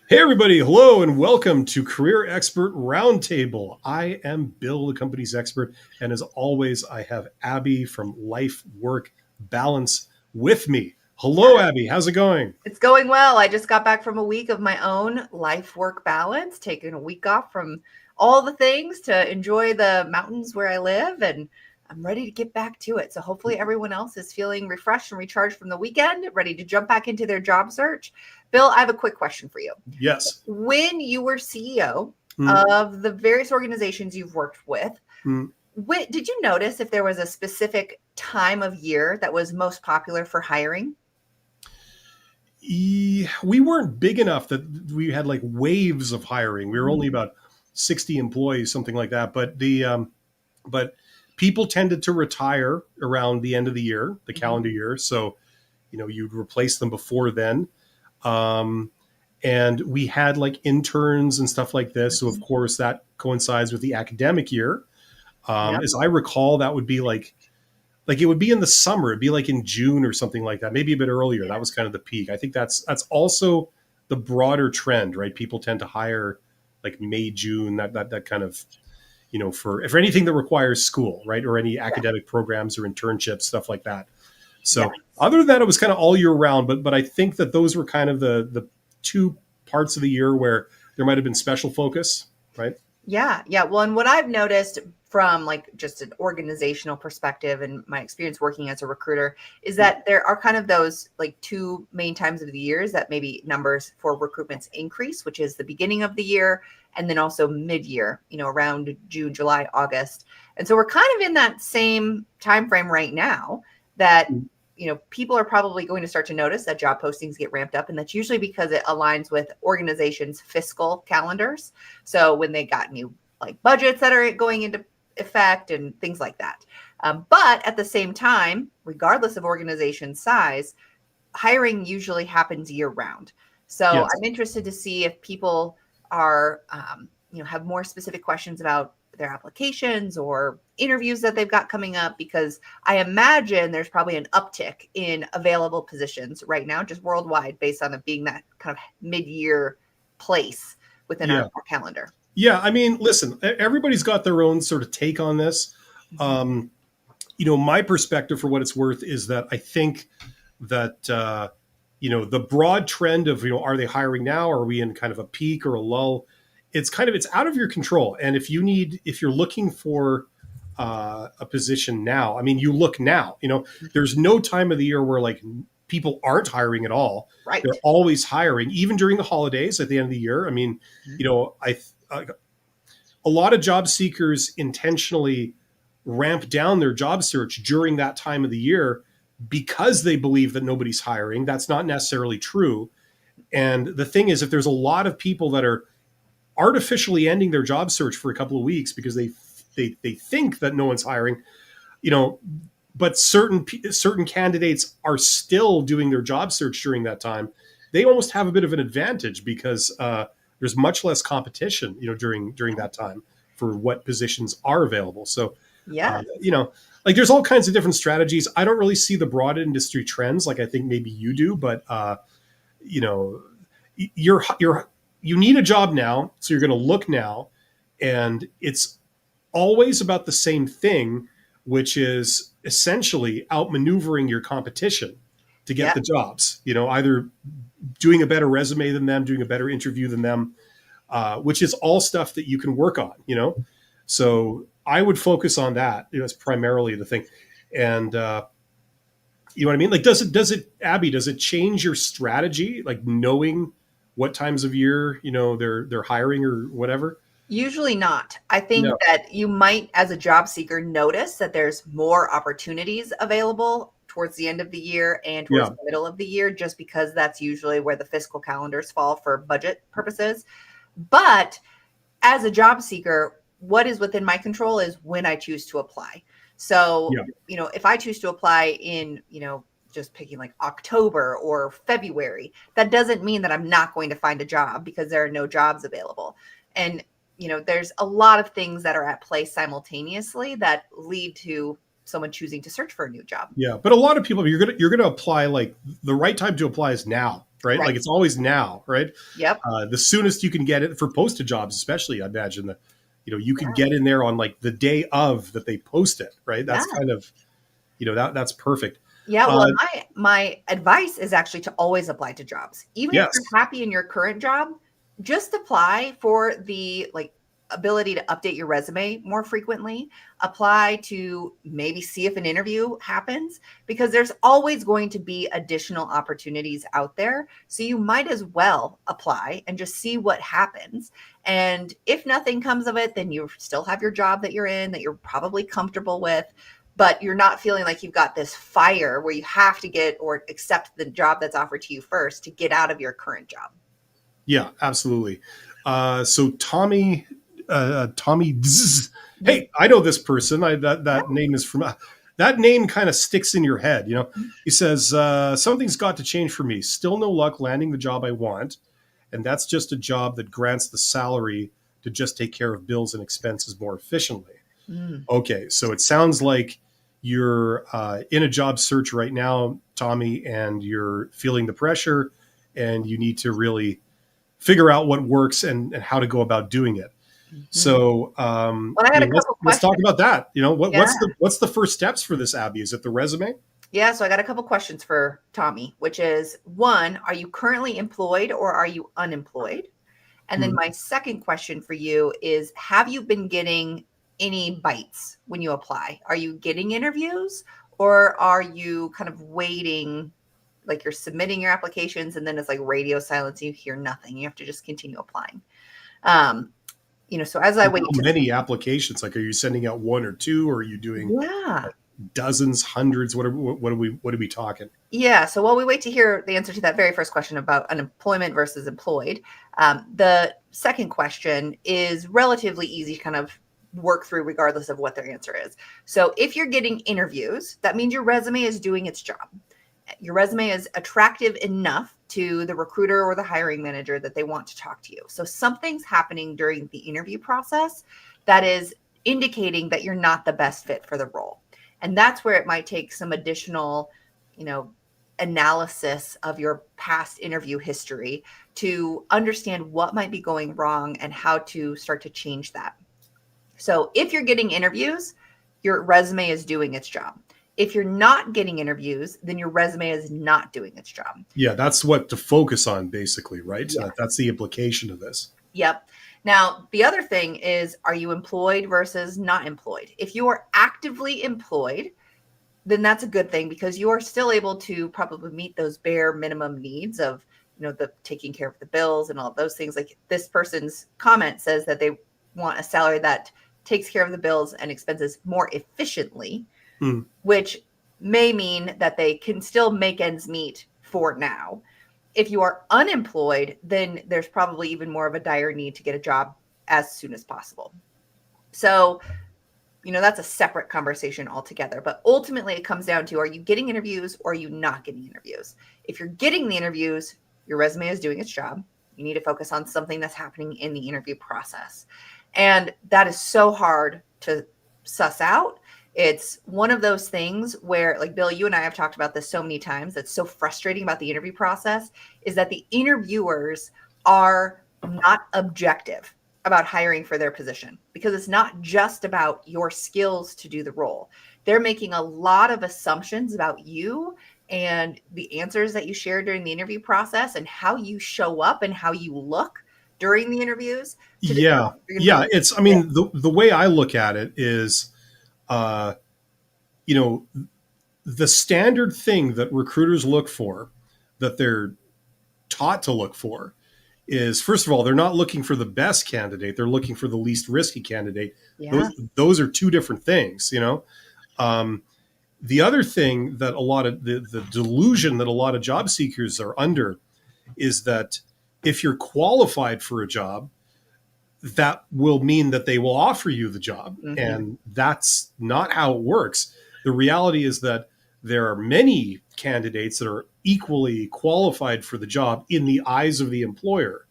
Hey, everybody. Hello, and welcome to Career Expert Roundtable. I am Bill, the company's expert. And as always, I have Abby from Life Work Balance with me. Hello, Abby. How's it going? It's going well. I just got back from a week of my own life work balance, taking a week off from all the things to enjoy the mountains where I live, and I'm ready to get back to it. So hopefully everyone else is feeling refreshed and recharged from the weekend, ready to jump back into their job search. Bill, I have a quick question for you. Yes. When you were CEO Mm, of the various organizations you've worked with, mm. did you notice if there was a specific time of year that was most popular for hiring? We weren't big enough that we had like waves of hiring. We were only about 60 employees, something like that. But people tended to retire around the end of the year, the Mhm. calendar year. So, you'd replace them before then. Um, and we had like interns and stuff like this. So of course that coincides with the academic year. Yep. As I recall, that would be like it would be in the summer. It'd be like in June or something like that, maybe a bit earlier. That was kind of the peak. I think that's also the broader trend, right? People tend to hire like May, June, that kind of for anything that requires school, right, or any Yeah. academic programs or internships, stuff like that. Yeah. So other than that, it was kind of all year round. But I think that those were kind of the two parts of the year where there might have been special focus, right? Yeah, yeah. Well, and what I've noticed from like just an organizational perspective and my experience working as a recruiter is that there are kind of those like two main times of the years that maybe numbers for recruitments increase, which is the beginning of the year and then also mid-year, around June, July, August. And so we're kind of in that same time frame right now that people are probably going to start to notice that job postings get ramped up, and that's usually because it aligns with organizations' fiscal calendars. So when they got new like budgets that are going into effect and things like that. But at the same time, regardless of organization size, hiring usually happens year round. So Yes. I'm interested to see if people are, have more specific questions about their applications or interviews that they've got coming up, because I imagine there's probably an uptick in available positions right now, just worldwide, based on it being that kind of mid-year place within Yeah. our calendar. Yeah. I mean, listen, everybody's got their own sort of take on this. Mhm. Um, my perspective, for what it's worth, is that I think that the broad trend of are they hiring now? Are we in kind of a peak or a lull? It's out of your control. And if you're looking for a position now, I mean, you look now. There's no time of the year where like people aren't hiring at all. They're Right. always hiring, even during the holidays at the end of the year. I mean, Mhm. you know, I a lot of job seekers intentionally ramp down their job search during that time of the year because they believe that nobody's hiring. That's not necessarily true. And the thing is, if there's a lot of people that are artificially ending their job search for a couple of weeks because they think that no one's hiring, you know, but certain candidates are still doing their job search during that time, they almost have a bit of an advantage because there's much less competition, during that time for what positions are available. So, Yes. like there's all kinds of different strategies. I don't really see the broad industry trends like I think maybe you do, but you know, you need a job now, so you're going to look now, and it's always about the same thing, which is essentially outmaneuvering your competition to get Yeah. the jobs. Either doing a better resume than them, doing a better interview than them, which is all stuff that you can work on. So I would focus on that. That's primarily the thing, and you know what I mean. Like, Abby? Does it change your strategy, like knowing what times of year they're hiring or whatever? Usually not. I think No. that you might, as a job seeker, notice that there's more opportunities available towards the end of the year and towards Yeah. the middle of the year, just because that's usually where the fiscal calendars fall for budget purposes. But as a job seeker, what is within my control is when I choose to apply. So, Yeah. if I choose to apply in, just picking like October or February, that doesn't mean that I'm not going to find a job because there are no jobs available. And, there's a lot of things that are at play simultaneously that lead to someone choosing to search for a new job. Yeah, but a lot of people, you're gonna apply, like the right time to apply is now. right? Like Right. it's always now, right? Yep. The soonest you can get it for posted jobs, especially, I imagine that, you can Yeah. get in there on like the day of that they post it, right? Yeah. That's kind of, that's perfect. Yeah, well, Uh, my advice is actually to always apply to jobs. Even if you're yes. happy in your current job, just apply for the like ability to update your resume more frequently. Apply to maybe see if an interview happens because there's always going to be additional opportunities out there. So you might as well apply and just see what happens. And if nothing comes of it, then you still have your job that you're in that you're probably comfortable with, but you're not feeling like you've got this fire where you have to get or accept the job that's offered to you first to get out of your current job. Yeah, absolutely. So Tommy, hey, I know this person. That name is from that name kind of sticks in your head. He says something's got to change for me. Still no luck landing the job I want, and that's just a job that grants the salary to just take care of bills and expenses more efficiently. Mm. Okay, so it sounds like you're in a job search right now, Tommy, and you're feeling the pressure, and you need to really figure out what works and how to go about doing it. Mhm. So, Well, I had a let's couple let's talk questions. about that. Yeah. What's the first steps for this, Abby? Is it the resume? Yeah. So I got a couple questions for Tommy, which is one, are you currently employed or are you unemployed? And then Hmm. my second question for you is, have you been getting any bites when you apply? Are you getting interviews or are you kind of waiting, like you're submitting your applications and then it's like radio silence, you hear nothing. You have to just continue applying. Um, so as I How wait to many see, applications? Like, are you sending out one or two, or are you doing yeah. like dozens, hundreds? What are we talking? Yeah. So while we wait to hear the answer to that very first question about unemployment versus employed, the second question is relatively easy to kind of work through regardless of what their answer is. So if you're getting interviews, that means your resume is doing its job. Your resume is attractive enough to the recruiter or the hiring manager that they want to talk to you. So something's happening during the interview process that is indicating that you're not the best fit for the role. And that's where it might take some additional, you know, analysis of your past interview history to understand what might be going wrong and how to start to change that. So if you're getting interviews, your resume is doing its job. If you're not getting interviews, then your resume is not doing its job. Yeah, that's what to focus on, basically, right? Yeah. That's the implication of this. Yep. Now, the other thing is, are you employed versus not employed? If you are actively employed, then that's a good thing because you are still able to probably meet those bare minimum needs of, the taking care of the bills and all of those things. Like this person's comment says that they want a salary that takes care of the bills and expenses more efficiently, Hmm. which may mean that they can still make ends meet for now. If you are unemployed, then there's probably even more of a dire need to get a job as soon as possible. So, that's a separate conversation altogether. But ultimately, it comes down to, are you getting interviews or are you not getting interviews? If you're getting the interviews, your resume is doing its job. You need to focus on something that's happening in the interview process. And that is so hard to suss out. It's one of those things where, like Bill, you and I have talked about this so many times. That's so frustrating about the interview process is that the interviewers are not objective about hiring for their position because it's not just about your skills to do the role. They're making a lot of assumptions about you and the answers that you share during the interview process and how you show up and how you look during the interviews to decide Yeah, if you're going to yeah. be I fit. mean, the way I look at it is, uh, you know, the standard thing that recruiters look for, that they're taught to look for, is, first of all, they're not looking for the best candidate; they're looking for the least risky candidate. Yeah. Those are two different things. Um, the other thing that a lot of the delusion that a lot of job seekers are under is that if you're qualified for a job, that will mean that they will offer you the job. Mm-hmm. And that's not how it works. The reality is that there are many candidates that are equally qualified for the job in the eyes of the employer.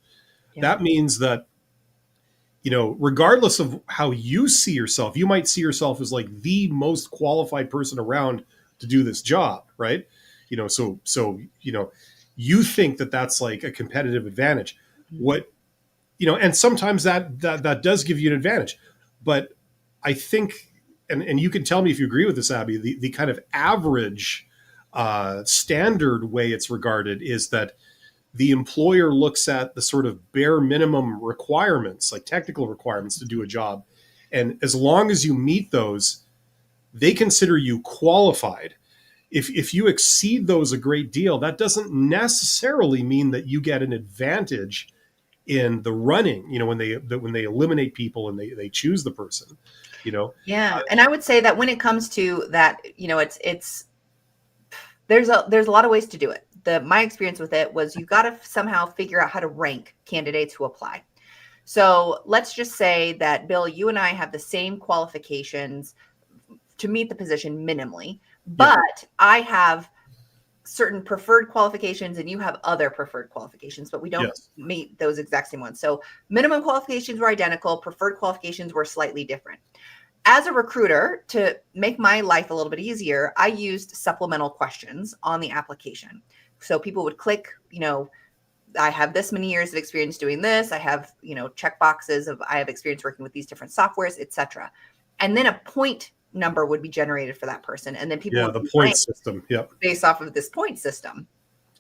Yeah. That means that, regardless of how you see yourself, you might see yourself as like the most qualified person around to do this job, right? So, you think that that's like a competitive advantage. Mhm. What, and sometimes that does give you an advantage. But I think, and you can tell me if you agree with this, Abby, the kind of average standard way it's regarded is that the employer looks at the sort of bare minimum requirements, like technical requirements to do a job. And as long as you meet those, they consider you qualified. If you exceed those a great deal, that doesn't necessarily mean that you get an advantage in the running, when they eliminate people and they choose the person, you know. Yeah, and I would say that when it comes to that, it's there's a lot of ways to do it. My experience with it was you've got to somehow figure out how to rank candidates who apply. So let's just say that, Bill, you and I have the same qualifications to meet the position minimally, Yeah. but I have certain preferred qualifications and you have other preferred qualifications, but we don't Yes. meet those exact same ones. So minimum qualifications were identical, preferred qualifications were slightly different. As a recruiter, to make my life a little bit easier, I used supplemental questions on the application. So people would click, I have this many years of experience doing this. I have, check boxes of I have experience working with these different softwares, etc. And then a point number would be generated for that person. And then people Yeah. would The be point ranked system. Yep. based off of this point system.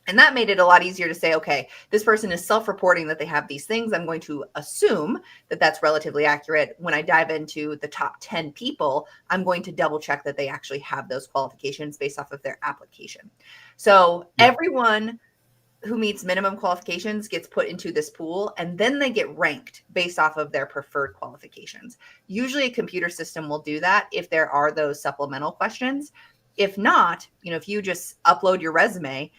And that made it a lot easier to say, okay, this person is self-reporting that they have these things. I'm going to assume that that's relatively accurate. When I dive into the top 10 people, I'm going to double check that they actually have those qualifications based off of their application. So Yep. everyone who meets minimum qualifications gets put into this pool, and then they get ranked based off of their preferred qualifications. Usually a computer system will do that if there are those supplemental questions. If not, if you just upload your resume,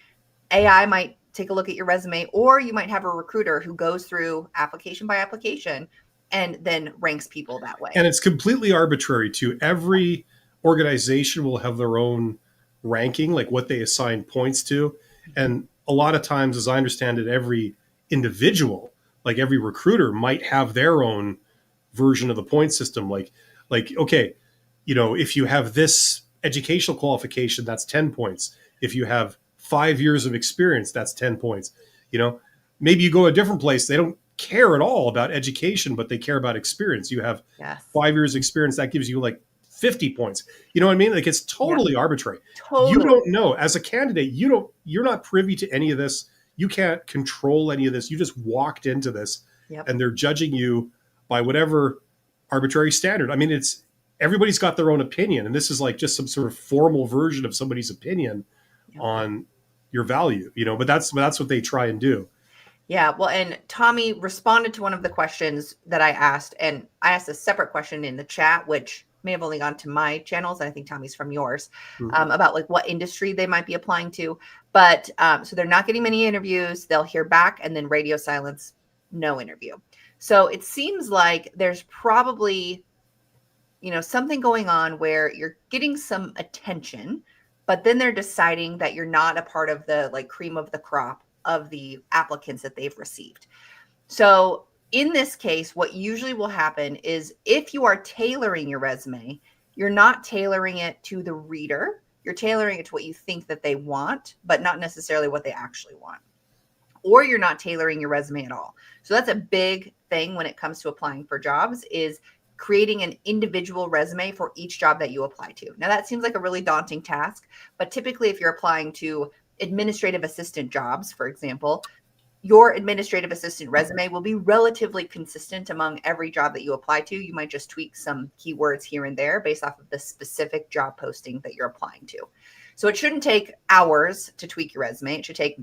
AI might take a look at your resume, or you might have a recruiter who goes through application by application and then ranks people that way. And it's completely arbitrary too. Every organization will have their own ranking, like what they assign points to. And a lot of times, as I understand it, every individual, like every recruiter, might have their own version of the point system. Like okay, if you have this educational qualification, that's 10 points. If you have 5 years of experience, that's 10 points. Maybe you go a different place, they don't care at all about education, but they care about experience. You have Yes. 5 years experience, that gives you like 50 points. You know what I mean? Like, it's totally arbitrary. You Totally. don't know, as a candidate, you're not privy to any of this. You can't control any of this. You just walked into this. Yep. And they're judging you by whatever arbitrary standard. I mean, everybody's got their own opinion, and this is like just some sort of formal version of somebody's opinion Yep. on your value, but that's what they try and do. Yeah. Well, and Tommy responded to one of the questions that I asked, and I asked a separate question in the chat, which may have only gone to my channels. And I think Tommy's from yours, about like what industry they might be applying to. But so they're not getting many interviews. They'll hear back and then radio silence, no interview. So it seems like there's probably, something going on where you're getting some attention, but then they're deciding that you're not a part of the like cream of the crop of the applicants that they've received. So in this case, what usually will happen is if you are tailoring your resume, you're not tailoring it to the reader. You're tailoring it to what you think that they want, but not necessarily what they actually want. Or you're not tailoring your resume at all. So that's a big thing when it comes to applying for jobs, is creating an individual resume for each job that you apply to. Now that seems like a really daunting task, but typically if you're applying to administrative assistant jobs, for example, your administrative assistant resume will be relatively consistent among every job that you apply to. You might just tweak some keywords here and there based off of the specific job posting that you're applying to. So it shouldn't take hours to tweak your resume. It should take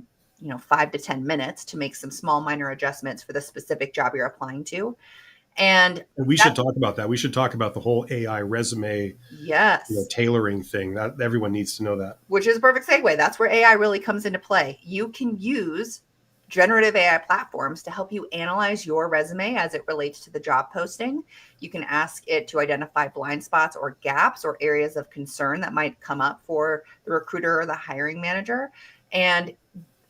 5 to 10 minutes to make some small minor adjustments for the specific job you're applying to. And we should talk about that. We should talk about the whole AI resume, yes, tailoring thing. That everyone needs to know that. Which is a perfect segue. That's where AI really comes into play. You can use generative AI platforms to help you analyze your resume as it relates to the job posting. You can ask it to identify blind spots or gaps or areas of concern that might come up for the recruiter or the hiring manager. And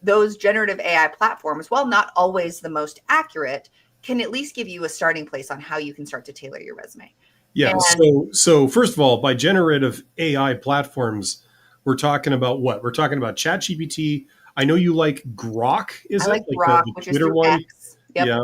those generative AI platforms, while not always the most accurate, can at least give you a starting place on how you can start to tailor your resume. Yeah. So first of all, by generative AI platforms, we're talking about what? We're talking about ChatGPT, I know you like Grok, I is it? like Like Grok, the which is Twitter through one? X. Yep. Yeah.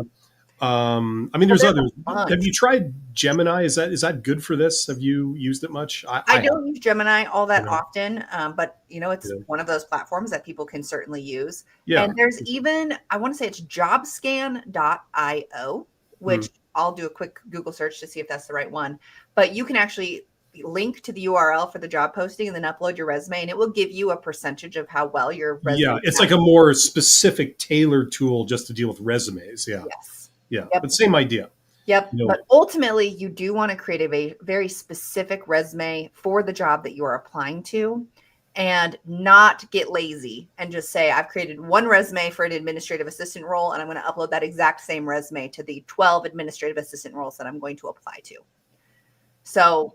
I mean, Well, there's there's a others. Have bunch. you tried Gemini? Is that good for this? Have you used it much? I I have. don't use Gemini all that Okay. often, but it's Yeah. one of those platforms that people can certainly use. Yeah. And there's even, I want to say it's jobscan.io, Hmm. which I'll do a quick Google search to see if that's the right one. But you can actually link to the URL for the job posting and then upload your resume, and it will give you a percentage of how well your resume Yeah. It's like a matches. more specific tailored tool just to deal with resumes. Yeah. Yes. Yeah. Yep. But same idea. Yep. You know, But ultimately, you do want to create a very specific resume for the job that you are applying to and not get lazy and just say, I've created one resume for an administrative assistant role, and I'm going to upload that exact same resume to the 12 administrative assistant roles that I'm going to apply to. So,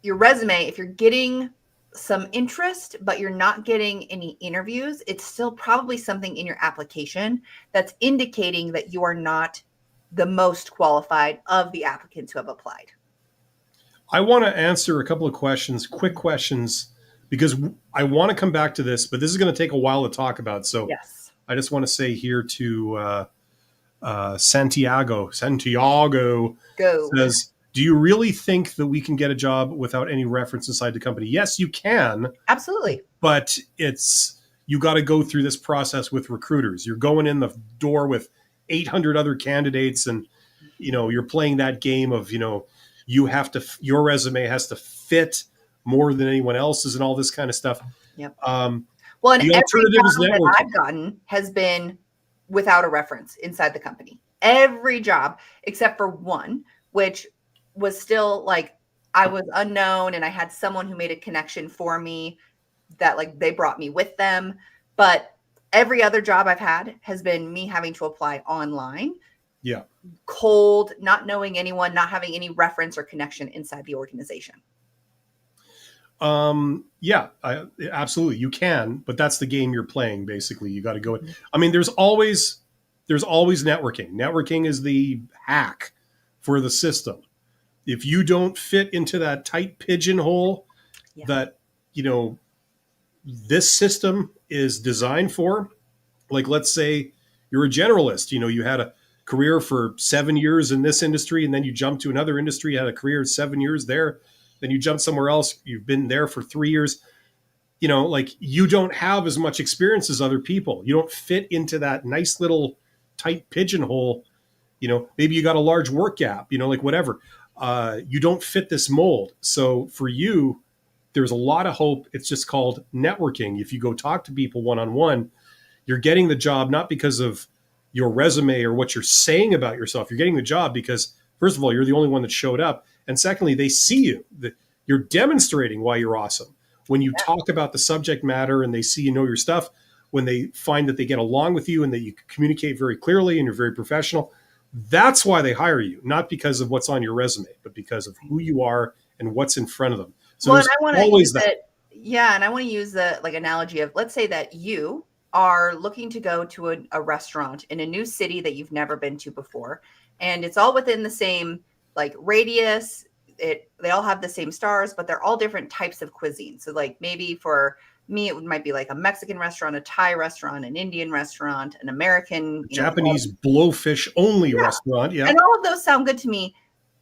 your resume, if you're getting some interest, but you're not getting any interviews, it's still probably something in your application that's indicating that you are not the most qualified of the applicants who have applied. I want to answer a couple of questions, quick questions, because I want to come back to this, but this is going to take a while to talk about. So Yes. I just want to say here to Santiago Go. says, do you really think that we can get a job without any reference inside the company? Yes, you can, Absolutely. but you got to go through this process with recruiters. You're going in the door with 800 other candidates, and you're playing that game of your resume has to fit more than anyone else's and all this kind of stuff. Yep. Um, Well, and the every alternative is job that networking. I've gotten has been without a reference inside the company. Every job except for one, which was still like I was unknown and I had someone who made a connection for me that like they brought me with them. But every other job I've had has been me having to apply online, Yeah. cold, not knowing anyone, not having any reference or connection inside the organization. Yeah, absolutely. You can, but that's the game you're playing. Basically, you got to go. Mhm. I mean, there's always networking. Networking is the hack for the system. If you don't fit into that tight pigeonhole Yeah. that you know this system is designed for, like let's say you're a generalist, you had a career for 7 years in this industry, and then you jump to another industry, you had a career 7 years there, then you jump somewhere else, you've been there for 3 years, like you don't have as much experience as other people, you don't fit into that nice little tight pigeonhole. Maybe you got a large work gap, like whatever. You don't fit this mold. So for you, there's a lot of hope. It's just called networking. If you go talk to people one-on-one, you're getting the job not because of your resume or what you're saying about yourself. You're getting the job because, first of all, you're the only one that showed up. And secondly, they see you. You're demonstrating why you're awesome. When you talk about the subject matter and they see you know your stuff, when they find that they get along with you and that you communicate very clearly and you're very professional, that's why they hire you, not because of what's on your resume, but because of who you are and what's in front of them. So Well, and there's I want to always use that. it. Yeah, and I want to use the like analogy of let's say that you are looking to go to a restaurant in a new city that you've never been to before, and it's all within the same like radius. They all have the same stars, but they're all different types of cuisine. So like maybe for me, it might be like a Mexican restaurant, a Thai restaurant, an Indian restaurant, an American, Japanese blowfish only yeah, restaurant. Yeah. and all of those sound good to me.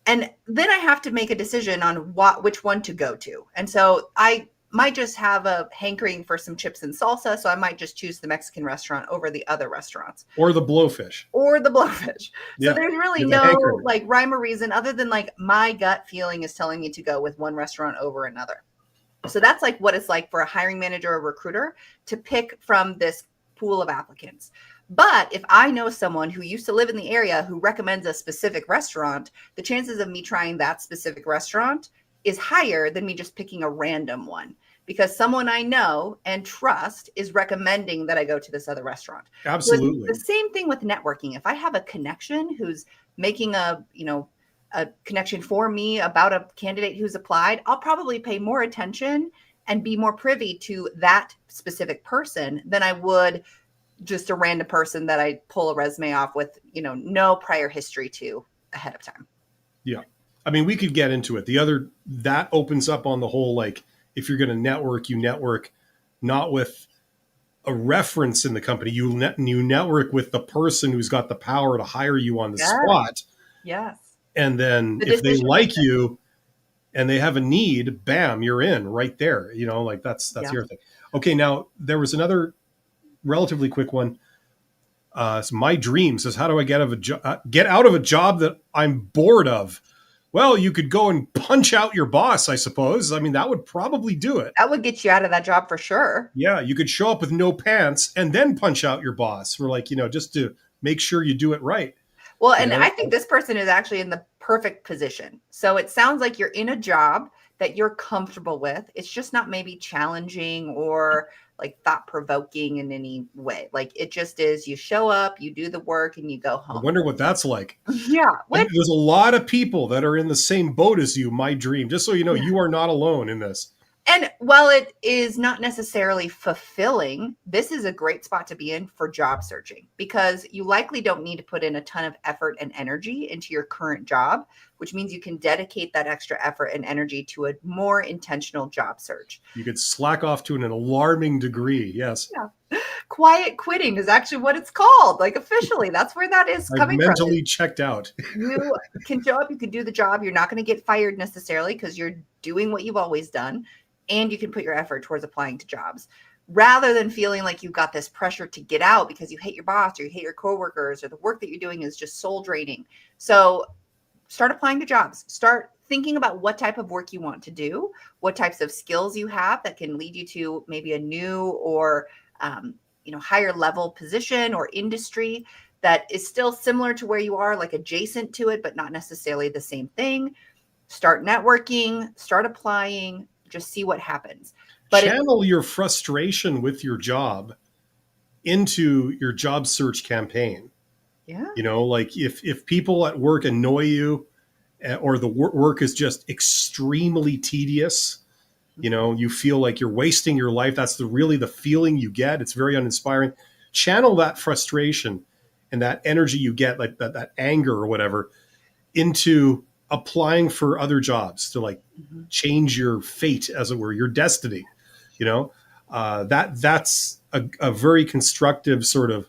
And then I have to make a decision on which one to go to. And so I might just have a hankering for some chips and salsa. So I might just choose the Mexican restaurant over the other restaurants Or the blowfish. or the blowfish. So Yeah. there's really You have a no hankering. like rhyme or reason other than like my gut feeling is telling me to go with one restaurant over another. So that's like what it's like for a hiring manager or recruiter to pick from this pool of applicants. But if I know someone who used to live in the area who recommends a specific restaurant, the chances of me trying that specific restaurant is higher than me just picking a random one because someone I know and trust is recommending that I go to this other restaurant. So it's Absolutely. the same thing with networking. If I have a connection who's making a connection for me about a candidate who's applied, I'll probably pay more attention and be more privy to that specific person than I would just a random person that I pull a resume off with, no prior history to ahead of time. Yeah. I mean, we could get into it. That opens up on the whole, like, if you're going to network, you network not with a reference in the company. You network with the person who's got the power to hire you on the Yes. spot. Yes. And then The if they decision like maker. you and they have a need, bam, you're in right there. Like that's Yeah. the other thing. Okay, now there was another relatively quick one. So my dream says, how do I get out of a job that I'm bored of? Well, you could go and punch out your boss, I suppose. I mean, that would probably do it. That would get you out of that job for sure. Yeah, you could show up with no pants and then punch out your boss for like, just to make sure you do it right. Well, You and know, I think this person is actually in the perfect position. So it sounds like you're in a job that you're comfortable with. It's just not maybe challenging or like thought provoking in any way. Like it just is, you show up, you do the work, and you go I home. wonder what that's like. Yeah. And Which, there's a lot of people that are in the same boat as you, my dream. Just so you know, yeah. you are not alone in this. And while it is not necessarily fulfilling, this is a great spot to be in for job searching because you likely don't need to put in a ton of effort and energy into your current job, which means you can dedicate that extra effort and energy to a more intentional job search. You could slack off to an alarming degree. Yes. Yeah. Quiet quitting is actually what it's called. Like officially, that's where that is I've coming from. mentally checked out. You can show up, you can do the job. You're not going to get fired necessarily because you're doing what you've always done. And you can put your effort towards applying to jobs rather than feeling like you've got this pressure to get out because you hate your boss or you hate your coworkers or the work that you're doing is just soul draining. So start applying to jobs. Start thinking about what type of work you want to do, what types of skills you have that can lead you to maybe a new or higher level position or industry that is still similar to where you are, like adjacent to it, but not necessarily the same thing. Start networking, start applying, just see what happens. But channel your frustration with your job into your job search campaign. yeah, Like if people at work annoy you or the work is just extremely tedious, you feel like you're wasting your life. That's really the feeling you get. It's very uninspiring. Channel that frustration and that energy you get, like that anger or whatever, into applying for other jobs to like change your fate, as it were, your destiny. That's a very constructive sort of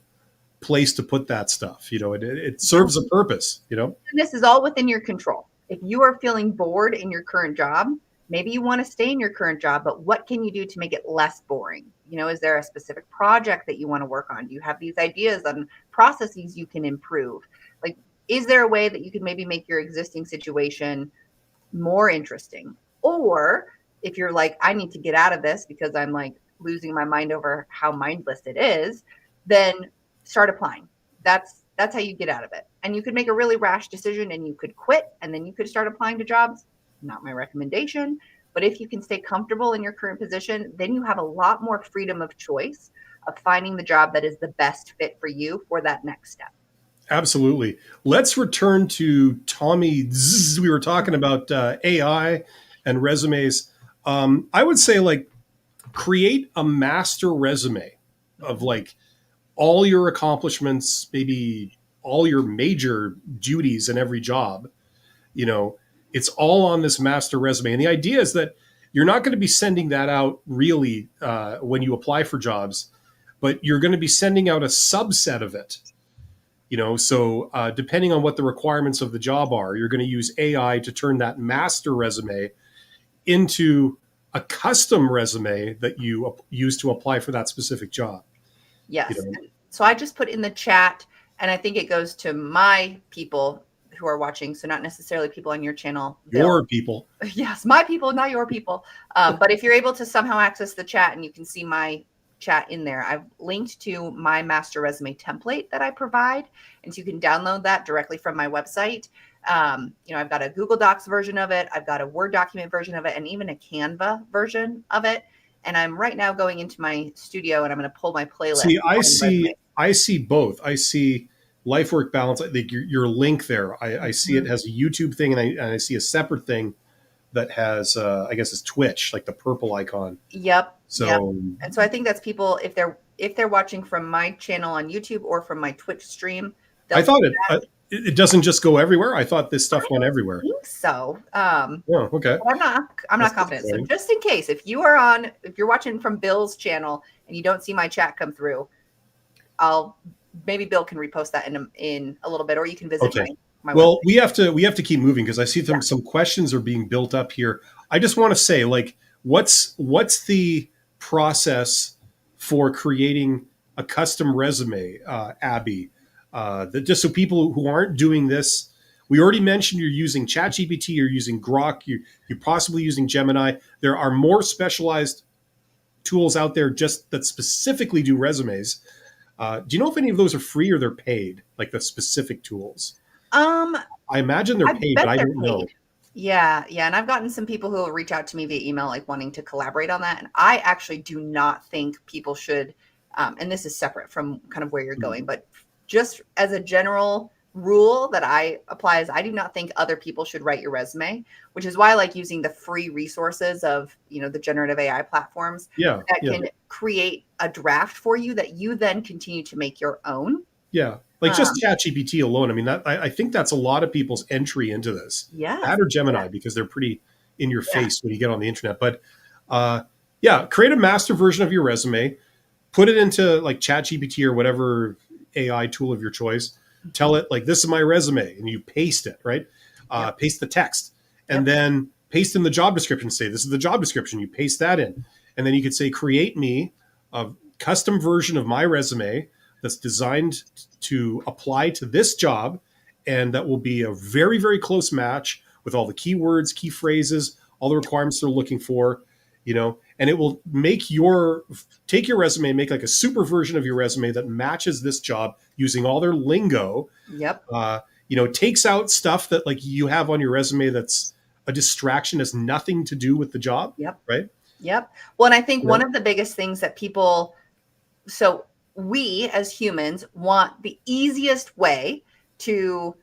place to put that stuff. It serves a purpose. And this is all within your control. If you are feeling bored in your current job, maybe you want to stay in your current job, but what can you do to make it less boring? Is there a specific project that you want to work on? Do you have these ideas on processes you can improve? Like, is there a way that you can maybe make your existing situation more interesting? Or if you're like, I need to get out of this because I'm like losing my mind over how mindless it is, then start applying. That's how you get out of it. And you could make a really rash decision and you could quit and then you could start applying to jobs. Not my recommendation, but if you can stay comfortable in your current position, then you have a lot more freedom of choice of finding the job that is the best fit for you for that next step. Absolutely. Let's return to Tommy. We were talking about AI and resumes. I would say like create a master resume of like all your accomplishments, maybe all your major duties in every job. It's all on this master resume. And the idea is that you're not going to be sending that out really when you apply for jobs, but you're going to be sending out a subset of it. So depending on what the requirements of the job are, you're going to use AI to turn that master resume into a custom resume that you use to apply for that specific job. Yes. So I just put in the chat, and I think it goes to my people who are watching. So not necessarily people on your channel. Your people. Yes, my people, not your people. But if you're able to somehow access the chat and you can see my chat in there, I've linked to my master resume template that I provide. And so you can download that directly from my website. I've got a Google Docs version of it. I've got a Word document version of it, and even a Canva version of it. And I'm right now going into my studio and I'm going to pull my playlist. See, I see both. I see life work balance. I think your link there. I see it has a YouTube thing, and I see a separate thing that has I guess it's Twitch, like the purple icon. Yep. So yep. And so I think that's people if they're watching from my channel on YouTube or from my Twitch stream. I thought It doesn't just go everywhere. I thought this I stuff went don't everywhere. think so. Oh, okay. But I'm That's not confident. So disappointing. just in case, if you're watching from Bill's channel and you don't see my chat come through, maybe Bill can repost that in a little bit, or you can visit Okay. my Well, website. we have to keep moving because I see some questions are being built up here. I just want to say, like, what's the process for creating a custom resume, Abby? That just so people who aren't doing this, we already mentioned you're using ChatGPT, you're using Grok, you're possibly using Gemini. There are more specialized tools out there just that specifically do resumes. Do you know if any of those are free or they're paid, like the specific tools? Um, I imagine they're I paid, but bet I they're don't know. paid. Yeah, yeah. And I've gotten some people who will reach out to me via email, like wanting to collaborate on that. And I actually do not think people should, and this is separate from kind of where you're going, but just as a general rule that I apply is I do not think other people should write your resume, which is why I like using the free resources of, the generative AI platforms Yeah, that yeah, can create a draft for you that you then continue to make your own. yeah. Like just Um, ChatGPT alone. I mean, I think that's a lot of people's entry into this. yes. That or Yeah. Gemini because they're pretty in your Yeah. face when you get on the internet. But uh, yeah, create a master version of your resume, put it into like ChatGPT or whatever AI tool of your choice. Tell it like this is my resume, and you paste it right. Yep. Paste the text, and Yep. then paste in the job description. Say this is the job description. You paste that in, and then you could say create me a custom version of my resume that's designed to apply to this job, and that will be a very very close match with all the keywords, key phrases, all the requirements they're looking for. And it will take your resume and make like a super version of your resume that matches this job using all their lingo. Yep. Takes out stuff that like you have on your resume that's a distraction, has nothing to do with the job, Yep. right? Yep. Well, and I think You one know? of the biggest things that so we as humans want the easiest way to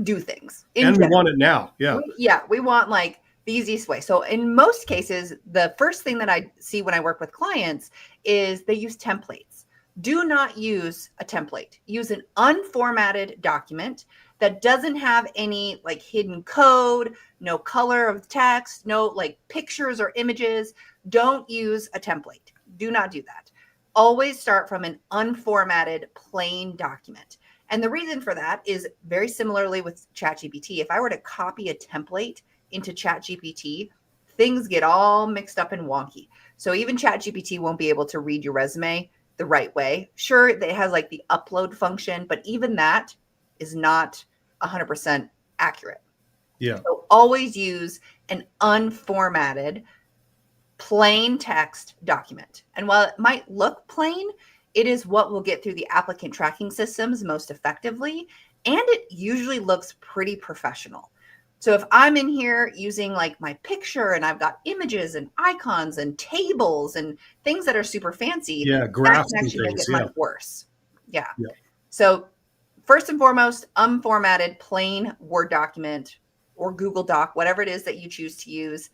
do things in And we general. want it now. Yeah. We want like the easiest way. So in most cases, the first thing that I see when I work with clients is they use templates. Do not use a template. Use an unformatted document that doesn't have any like hidden code, no color of text, no like pictures or images. Don't use a template. Do not do that. Always start from an unformatted plain document. And the reason for that is very similarly with ChatGPT. If I were to copy a template into ChatGPT, things get all mixed up and wonky. So even ChatGPT won't be able to read your resume the right way. Sure, it has like the upload function, but even that is not 100% accurate. Yeah. So always use an unformatted plain text document. And while it might look plain, it is what will get through the applicant tracking systems most effectively. And it usually looks pretty professional. So if I'm in here using like my picture and I've got images and icons and tables and things that are super fancy, Yeah. that Graphs can and actually make things. it Yeah. much worse. Yeah. Yeah. So first and foremost, unformatted, plain Word document or Google Doc, whatever it is that you choose to use.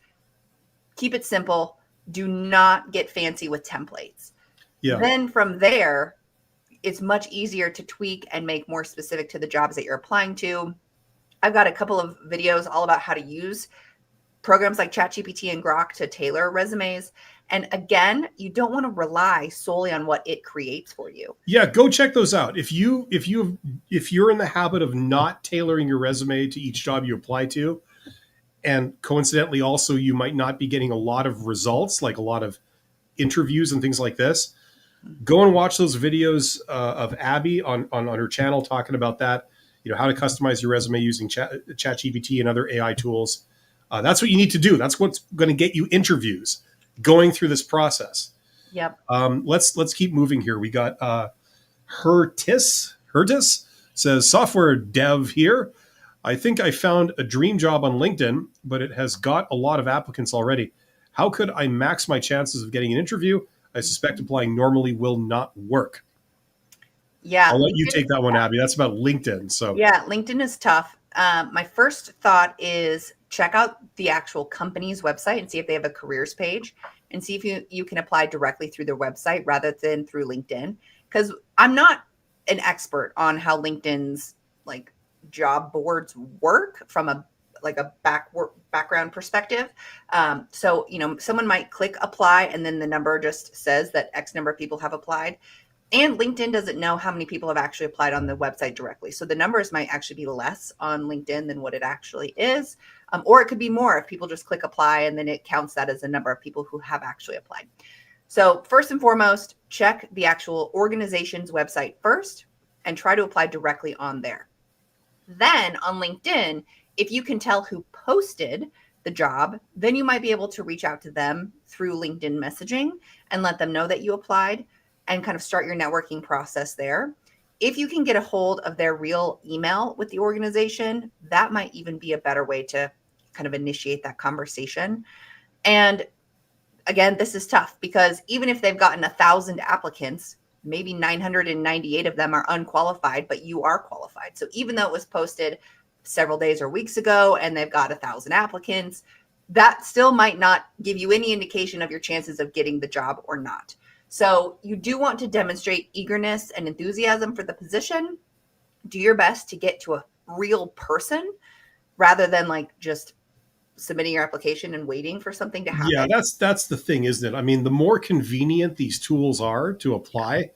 Keep it simple. Do not get fancy with templates. Yeah. Then from there, it's much easier to tweak and make more specific to the jobs that you're applying to. I've got a couple of videos all about how to use programs like ChatGPT and Grok to tailor resumes. And again, you don't want to rely solely on what it creates for you. Yeah, go check those out. If you're in the habit of not tailoring your resume to each job you apply to, and coincidentally also you might not be getting a lot of results, like a lot of interviews and things like this, go and watch those videos of Abby on her channel talking about that. How to customize your resume using ChatGPT and other AI tools. That's what you need to do. That's what's going to get you interviews. Going through this process. Yep. Let's keep moving here. We got Hertis says software dev here. I think I found a dream job on LinkedIn, but it has got a lot of applicants already. How could I max my chances of getting an interview? I suspect applying normally will not work. Yeah. I'll let you take that one, Abby. That's about LinkedIn. So Yeah, LinkedIn is tough. My first thought is check out the actual company's website and see if they have a careers page and see if you can apply directly through their website rather than through LinkedIn. Because I'm not an expert on how LinkedIn's like job boards work from a background perspective. So, someone might click apply and then the number just says that X number of people have applied. And LinkedIn doesn't know how many people have actually applied on the website directly. So the numbers might actually be less on LinkedIn than what it actually is. Or it could be more if people just click apply and then it counts that as a number of people who have actually applied. So first and foremost, check the actual organization's website first and try to apply directly on there. Then on LinkedIn, if you can tell who posted the job, then you might be able to reach out to them through LinkedIn messaging and let them know that you applied and kind of start your networking process there. If you can get a hold of their real email with the organization, that might even be a better way to kind of initiate that conversation. And again, this is tough because even if they've gotten 1,000 applicants, maybe 998 of them are unqualified, but you are qualified. So even though it was posted several days or weeks ago and they've got 1,000 applicants, that still might not give you any indication of your chances of getting the job or not. So you do want to demonstrate eagerness and enthusiasm for the position. Do your best to get to a real person rather than like just submitting your application and waiting for something to happen. Yeah, that's the thing, isn't it? I mean, the more convenient these tools are to apply,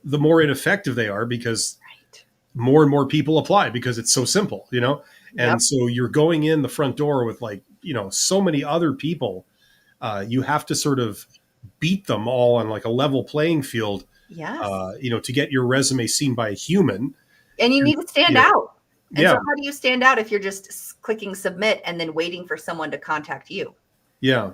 the more ineffective they are because Right. more and more people apply because it's so simple, you know? And Yep. so you're going in the front door with like, so many other people. You have to sort of beat them all on like a level playing field, Yes. to get your resume seen by a human. And you need to stand You know, out. And yeah, so how do you stand out if you're just clicking submit and then waiting for someone to contact you? yeah.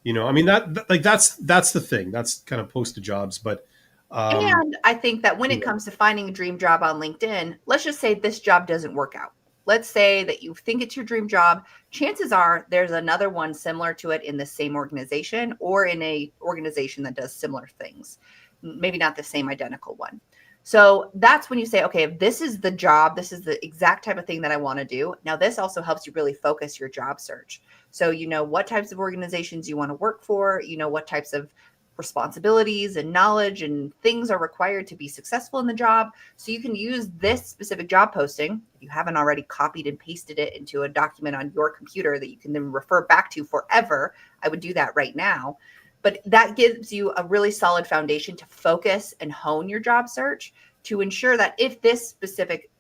I mean that's the thing. That's kind of posted jobs, but And I think that when you it know, comes to finding a dream job on LinkedIn, let's just say this job doesn't work out. Let's say that you think it's your dream job. Chances are there's another one similar to it in the same organization or in a organization that does similar things. Maybe not the same identical one. So that's when you say, okay, if this is the job, this is the exact type of thing that I want to do. Now, this also helps you really focus your job search. So you know what types of organizations you want to work for, you know what types of responsibilities and knowledge and things are required to be successful in the job. So you can use this specific job posting, if you haven't already copied and pasted it into a document on your computer that you can then refer back to forever. I would do that right now. But that gives you a really solid foundation to focus and hone your job search to ensure that if this specific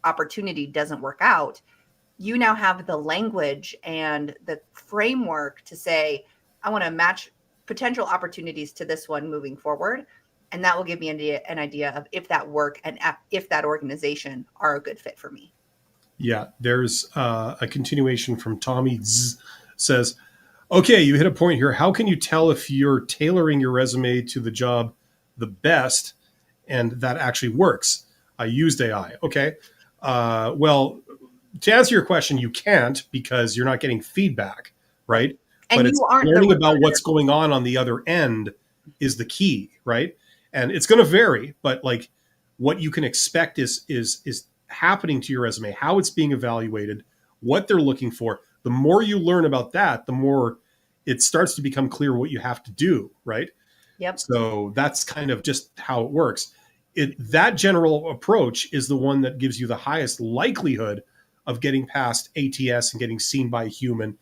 opportunity doesn't work out, you now have the language and the framework to say, I want to match potential opportunities to this one moving forward. And that will give me an idea of if that work and if that organization are a good fit for me. yeah. There's a continuation from Tommy Z says, okay, you hit a point here. How can you tell if you're tailoring your resume to the job the best and that actually works? I used AI. Okay. Well, to answer your question, you can't because you're not getting feedback, Right. right? But And it's you aren't the learning about recruiter. what's going on the other end is the key, right? And it's going to vary, but like what you can expect is happening to your resume, how it's being evaluated, what they're looking for. The more you learn about that, the more it starts to become clear what you have to do, right? Yep. So that's kind of just how it works. That general approach is the one that gives you the highest likelihood of getting past ATS and getting seen by a human.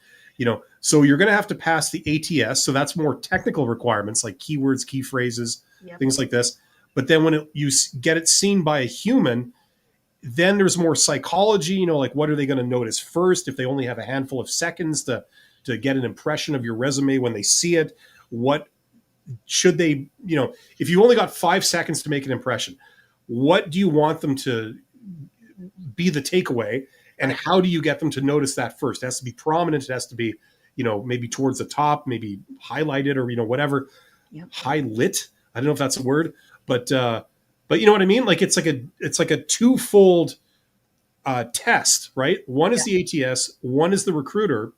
So you're going to have to pass the ATS. So that's more technical requirements like keywords, key phrases, Yep. things like this. But then when you get it seen by a human, then there's more psychology. Like what are they going to notice first? If they only have a handful of seconds to get an impression of your resume when they see it, what should they, if you only got 5 seconds to make an impression, what do you want them to be the takeaway? And Right. how do you get them to notice that first? It has to be prominent. It has to be, maybe towards the top, maybe highlighted or, whatever. Yep. Highlit. I don't know if that's a word, but you know what I mean? Like it's like a twofold test, right? One is the ATS, one is the recruiter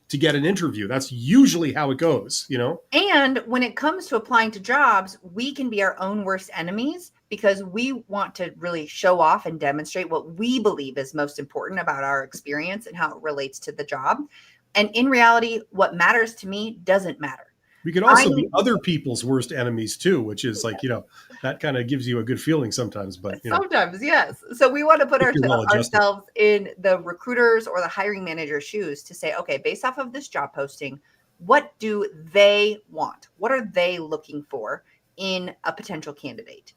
to get an interview. That's usually how it goes. And when it comes to applying to jobs, we can be our own worst enemies because we want to really show off and demonstrate what we believe is most important about our experience and how it relates to the job. And in reality, what matters to me doesn't matter. We could I also be need other people's worst enemies too, which is like, that kind of gives you a good feeling sometimes, but sometimes, yes. So we want to put if you're well adjusted. ourselves in the recruiters or the hiring manager's shoes to say, okay, based off of this job posting, what do they want? What are they looking for in a potential candidate?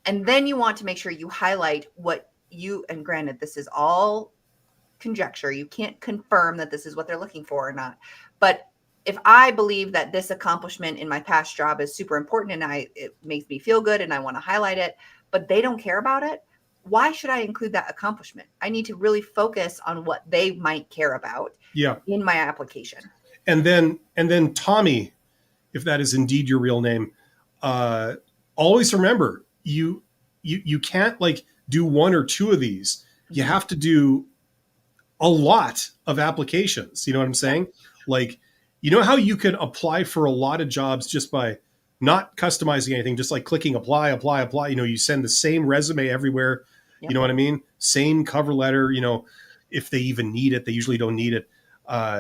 And then you want to make sure you highlight what you, and granted, this is all conjecture. You can't confirm that this is what they're looking for or not. But if I believe that this accomplishment in my past job is super important and it makes me feel good and I want to highlight it, but they don't care about it, why should I include that accomplishment? I need to really focus on what they might care about Yeah. in my application. And then Tommy, if that is indeed your real name, always remember you can't like do one or two of these. You have to do a lot of applications. You know what I'm saying? Like, how you can apply for a lot of jobs just by not customizing anything, just like clicking apply, apply, apply. You send the same resume everywhere. Yep. You know what I mean? Same cover letter, if they even need it, they usually don't need it.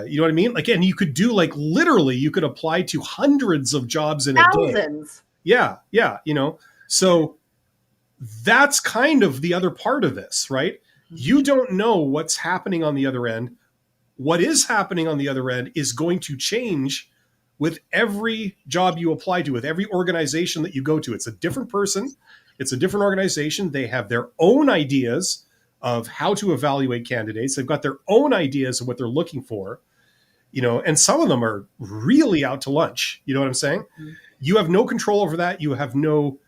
You know what I mean? Like, and you could do like literally, you could apply to hundreds of jobs in a day. Thousands. Yeah. Yeah. So that's kind of the other part of this, right? You don't know what's happening on the other end. What is happening on the other end is going to change with every job you apply to, with every organization that you go to. It's a different person. It's a different organization. They have their own ideas of how to evaluate candidates. They've got their own ideas of what they're looking for, and some of them are really out to lunch. You know what I'm saying? Mm-hmm. You have no control over that. You have no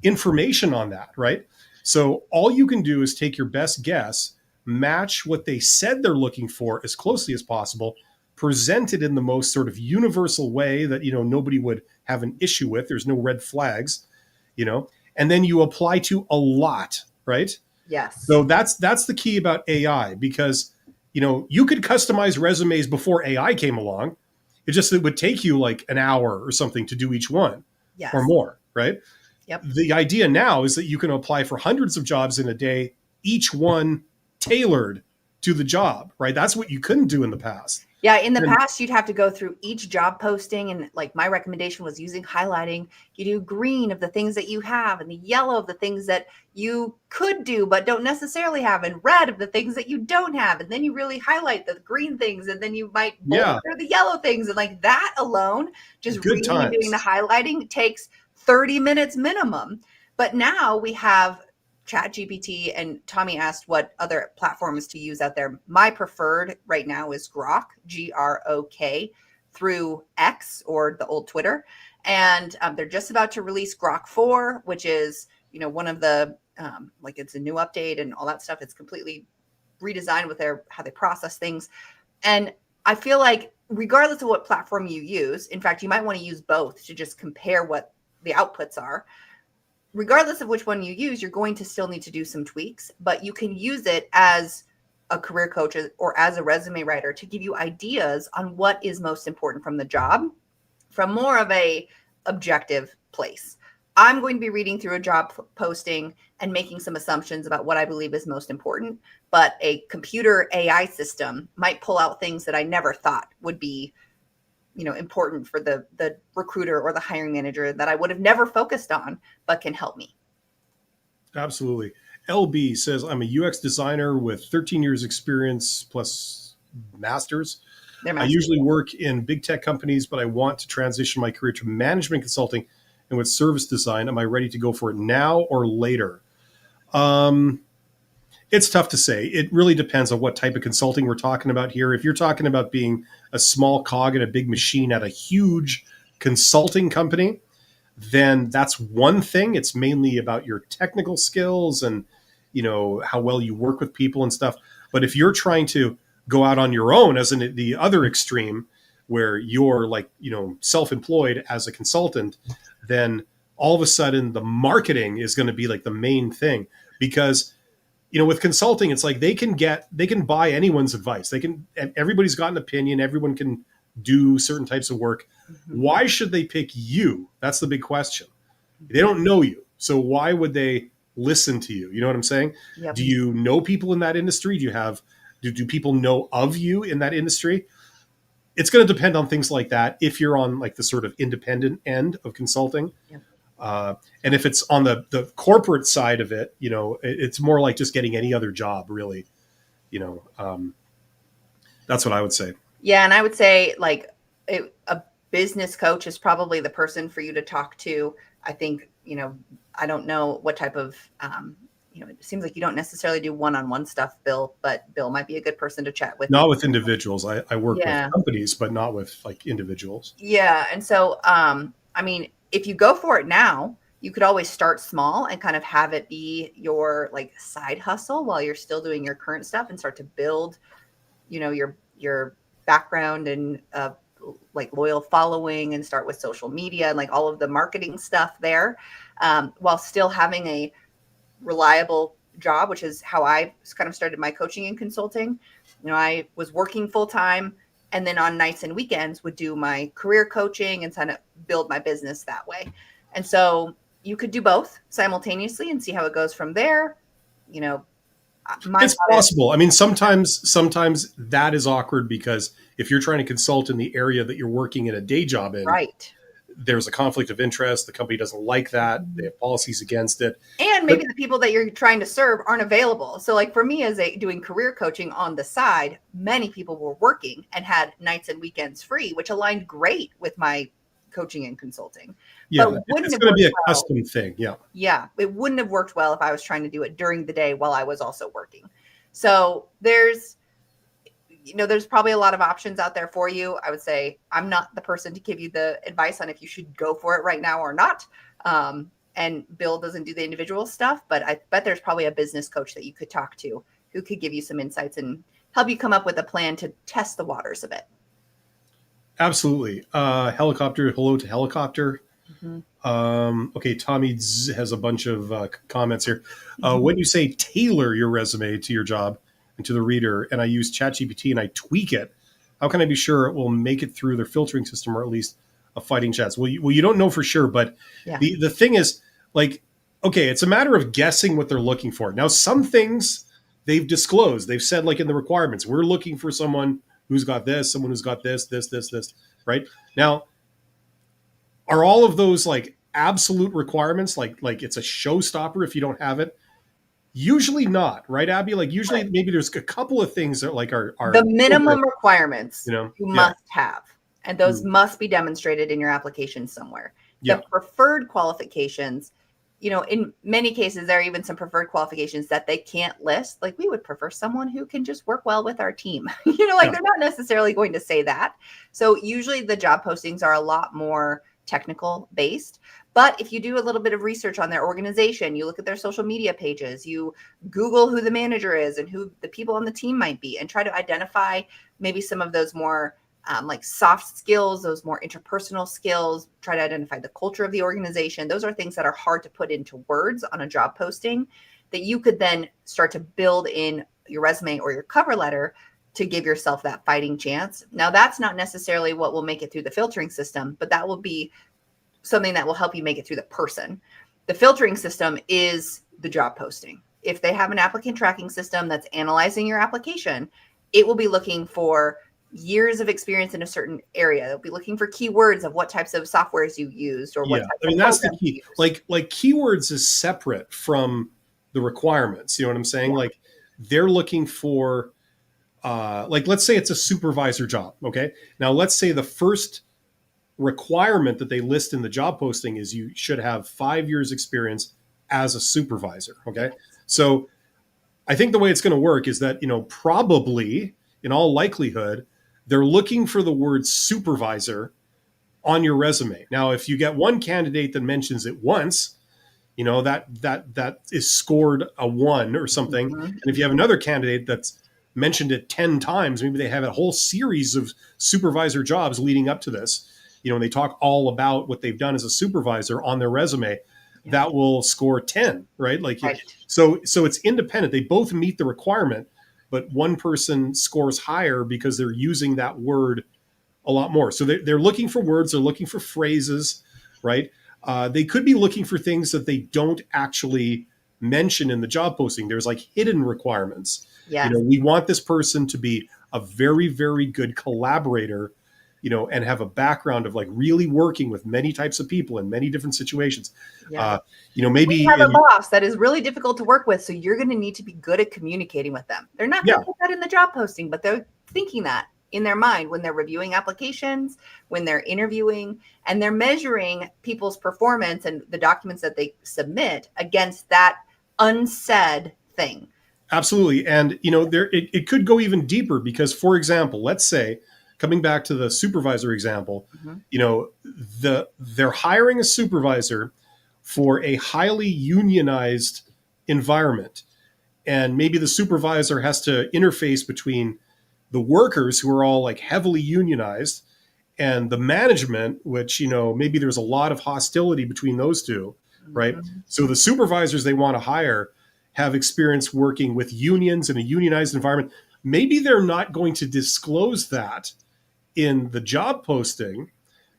information on that, right? So all you can do is take your best guess, match what they said they're looking for as closely as possible, present it in the most sort of universal way that, nobody would have an issue with. There's no red flags, and then you apply to a lot, right? Yes. So that's the key about AI, because, you could customize resumes before AI came along. It would take you like an hour or something to do each one. Yes. Or more, right? Yep. The idea now is that you can apply for hundreds of jobs in a day, each one tailored to the job, right? That's what you couldn't do in the past. Yeah, in the past, you'd have to go through each job posting, and like my recommendation was using highlighting. You do green of the things that you have and the yellow of the things that you could do but don't necessarily have, and red of the things that you don't have. And then you really highlight the green things, and then you might bolster the yellow things. And like that alone, just reading and doing the highlighting takes 30 minutes minimum. But now we have ChatGPT, and Tommy asked what other platforms to use out there. My preferred right now is Grok, Grok, through X, or the old Twitter. And they're just about to release Grok 4, which is, one of the, it's a new update and all that stuff. It's completely redesigned with how they process things. And I feel like regardless of what platform you use, in fact, you might want to use both to just compare what the outputs are. Regardless of which one you use, you're going to still need to do some tweaks, but you can use it as a career coach or as a resume writer to give you ideas on what is most important from the job from more of a objective place. I'm going to be reading through a job posting and making some assumptions about what I believe is most important, but a computer AI system might pull out things that I never thought would be important for the recruiter or the hiring manager that I would have never focused on, but can help me. Absolutely. LB says, I'm a UX designer with 13 years experience plus masters. I usually work in big tech companies, but I want to transition my career to management consulting and with service design. Am I ready to go for it now or later? It's tough to say. It really depends on what type of consulting we're talking about here. If you're talking about being a small cog in a big machine at a huge consulting company, then that's one thing. It's mainly about your technical skills and, how well you work with people and stuff. But if you're trying to go out on your own, as in the other extreme, where you're like, self-employed as a consultant, then all of a sudden the marketing is going to be like the main thing. Because with consulting, it's like they can buy anyone's advice. Everybody's got an opinion. Everyone can do certain types of work. Mm-hmm. Why should they pick you? That's the big question. They don't know you. So why would they listen to you? You know what I'm saying? Yep. Do you know people in that industry? Do people know of you in that industry? it's going to depend on things like that. If you're on like the sort of independent end of consulting, Yeah. and if it's on the corporate side of it, it's more like just getting any other job, really. That's what I would say. Yeah, and I would say like a business coach is probably the person for you to talk to. I think, I don't know what type of, it seems like you don't necessarily do one-on-one stuff, Bill, but Bill might be a good person to chat with. Not with individuals. I work with Yeah. companies, but not with like individuals. Yeah. And so, I mean, if you go for it now, you could always start small and kind of have it be your like side hustle while you're still doing your current stuff and start to build, your background and like loyal following and start with social media and like all of the marketing stuff there, while still having a reliable job, which is how I kind of started my coaching and consulting. I was working full time and then on nights and weekends would do my career coaching and kind of build my business that way. And so you could do both simultaneously and see how it goes from there. It's possible. I mean, sometimes that is awkward because if you're trying to consult in the area that you're working in a day job in, right, there's a conflict of interest. The company doesn't like that. They have policies against it. and maybe the people that you're trying to serve aren't available. So like for me as doing career coaching on the side, many people were working and had nights and weekends free, which aligned great with my coaching and consulting. Yeah, but it's going to be a custom thing. Yeah. Yeah, it wouldn't have worked well if I was trying to do it during the day while I was also working. So there's probably a lot of options out there for you. I would say I'm not the person to give you the advice on if you should go for it right now or not. And Bill doesn't do the individual stuff, but I bet there's probably a business coach that you could talk to who could give you some insights and help you come up with a plan to test the waters a bit. Absolutely. Helicopter, hello to helicopter. Mm-hmm. Okay, Tommy has a bunch of comments here. When you say tailor your resume to your job and to the reader, and I use ChatGPT and I tweak it, how can I be sure it will make it through their filtering system or at least a fighting chance? Well, you don't know for sure, but the thing is, like, okay, it's a matter of guessing what they're looking for. Now, some things they've disclosed. They've said, like in the requirements, we're looking for someone who's got this, someone who's got this, right? Now, are all of those like absolute requirements? Like it's a showstopper if you don't have it? Usually not, right, Abby? Like usually maybe there's a couple of things that like are the minimum requirements you must have, and those must be demonstrated in your application somewhere. The preferred qualifications, in many cases, there are even some preferred qualifications that they can't list. Like we would prefer someone who can just work well with our team. They're not necessarily going to say that. So usually the job postings are a lot more technical based. But if you do a little bit of research on their organization, you look at their social media pages, you Google who the manager is and who the people on the team might be, and try to identify maybe some of those more like soft skills, those more interpersonal skills, try to identify the culture of the organization. Those are things that are hard to put into words on a job posting that you could then start to build in your resume or your cover letter to give yourself that fighting chance. Now, that's not necessarily what will make it through the filtering system, but that will be something that will help you make it through the person. The filtering system is the job posting. If they have an applicant tracking system that's analyzing your application, it will be looking for years of experience in a certain area. They'll be looking for keywords of what types of softwares you used or what types of that's the key. Like keywords is separate from the requirements. You know what I'm saying? Like they're looking for like let's say it's a supervisor job. Okay. Now let's say the first requirement that they list in the job posting is you should have 5 years experience as a supervisor. Okay. So I think the way it's going to work is that, probably in all likelihood, they're looking for the word supervisor on your resume. Now, if you get one candidate that mentions it once, that is scored a 1 or something. Mm-hmm. And if you have another candidate that's mentioned it 10 times, maybe they have a whole series of supervisor jobs leading up to this, and they talk all about what they've done as a supervisor on their resume, that will score 10, right? So it's independent. They both meet the requirement, but one person scores higher because they're using that word a lot more. So they're looking for words, they're looking for phrases, right? They could be looking for things that they don't actually mention in the job posting. There's like hidden requirements. Yes. We want this person to be a very, very good collaborator and have a background of like really working with many types of people in many different situations. Yeah. Maybe you have a boss that is really difficult to work with, so you're going to need to be good at communicating with them. They're not going to put that in the job posting, but they're thinking that in their mind when they're reviewing applications, when they're interviewing, and they're measuring people's performance and the documents that they submit against that unsaid thing. Absolutely. And, it could go even deeper because, for example, let's say, coming back to the supervisor example, they're hiring a supervisor for a highly unionized environment. And maybe the supervisor has to interface between the workers who are all like heavily unionized and the management, which, maybe there's a lot of hostility between those two, right? Mm-hmm. So the supervisors they want to hire have experience working with unions in a unionized environment. Maybe they're not going to disclose that in the job posting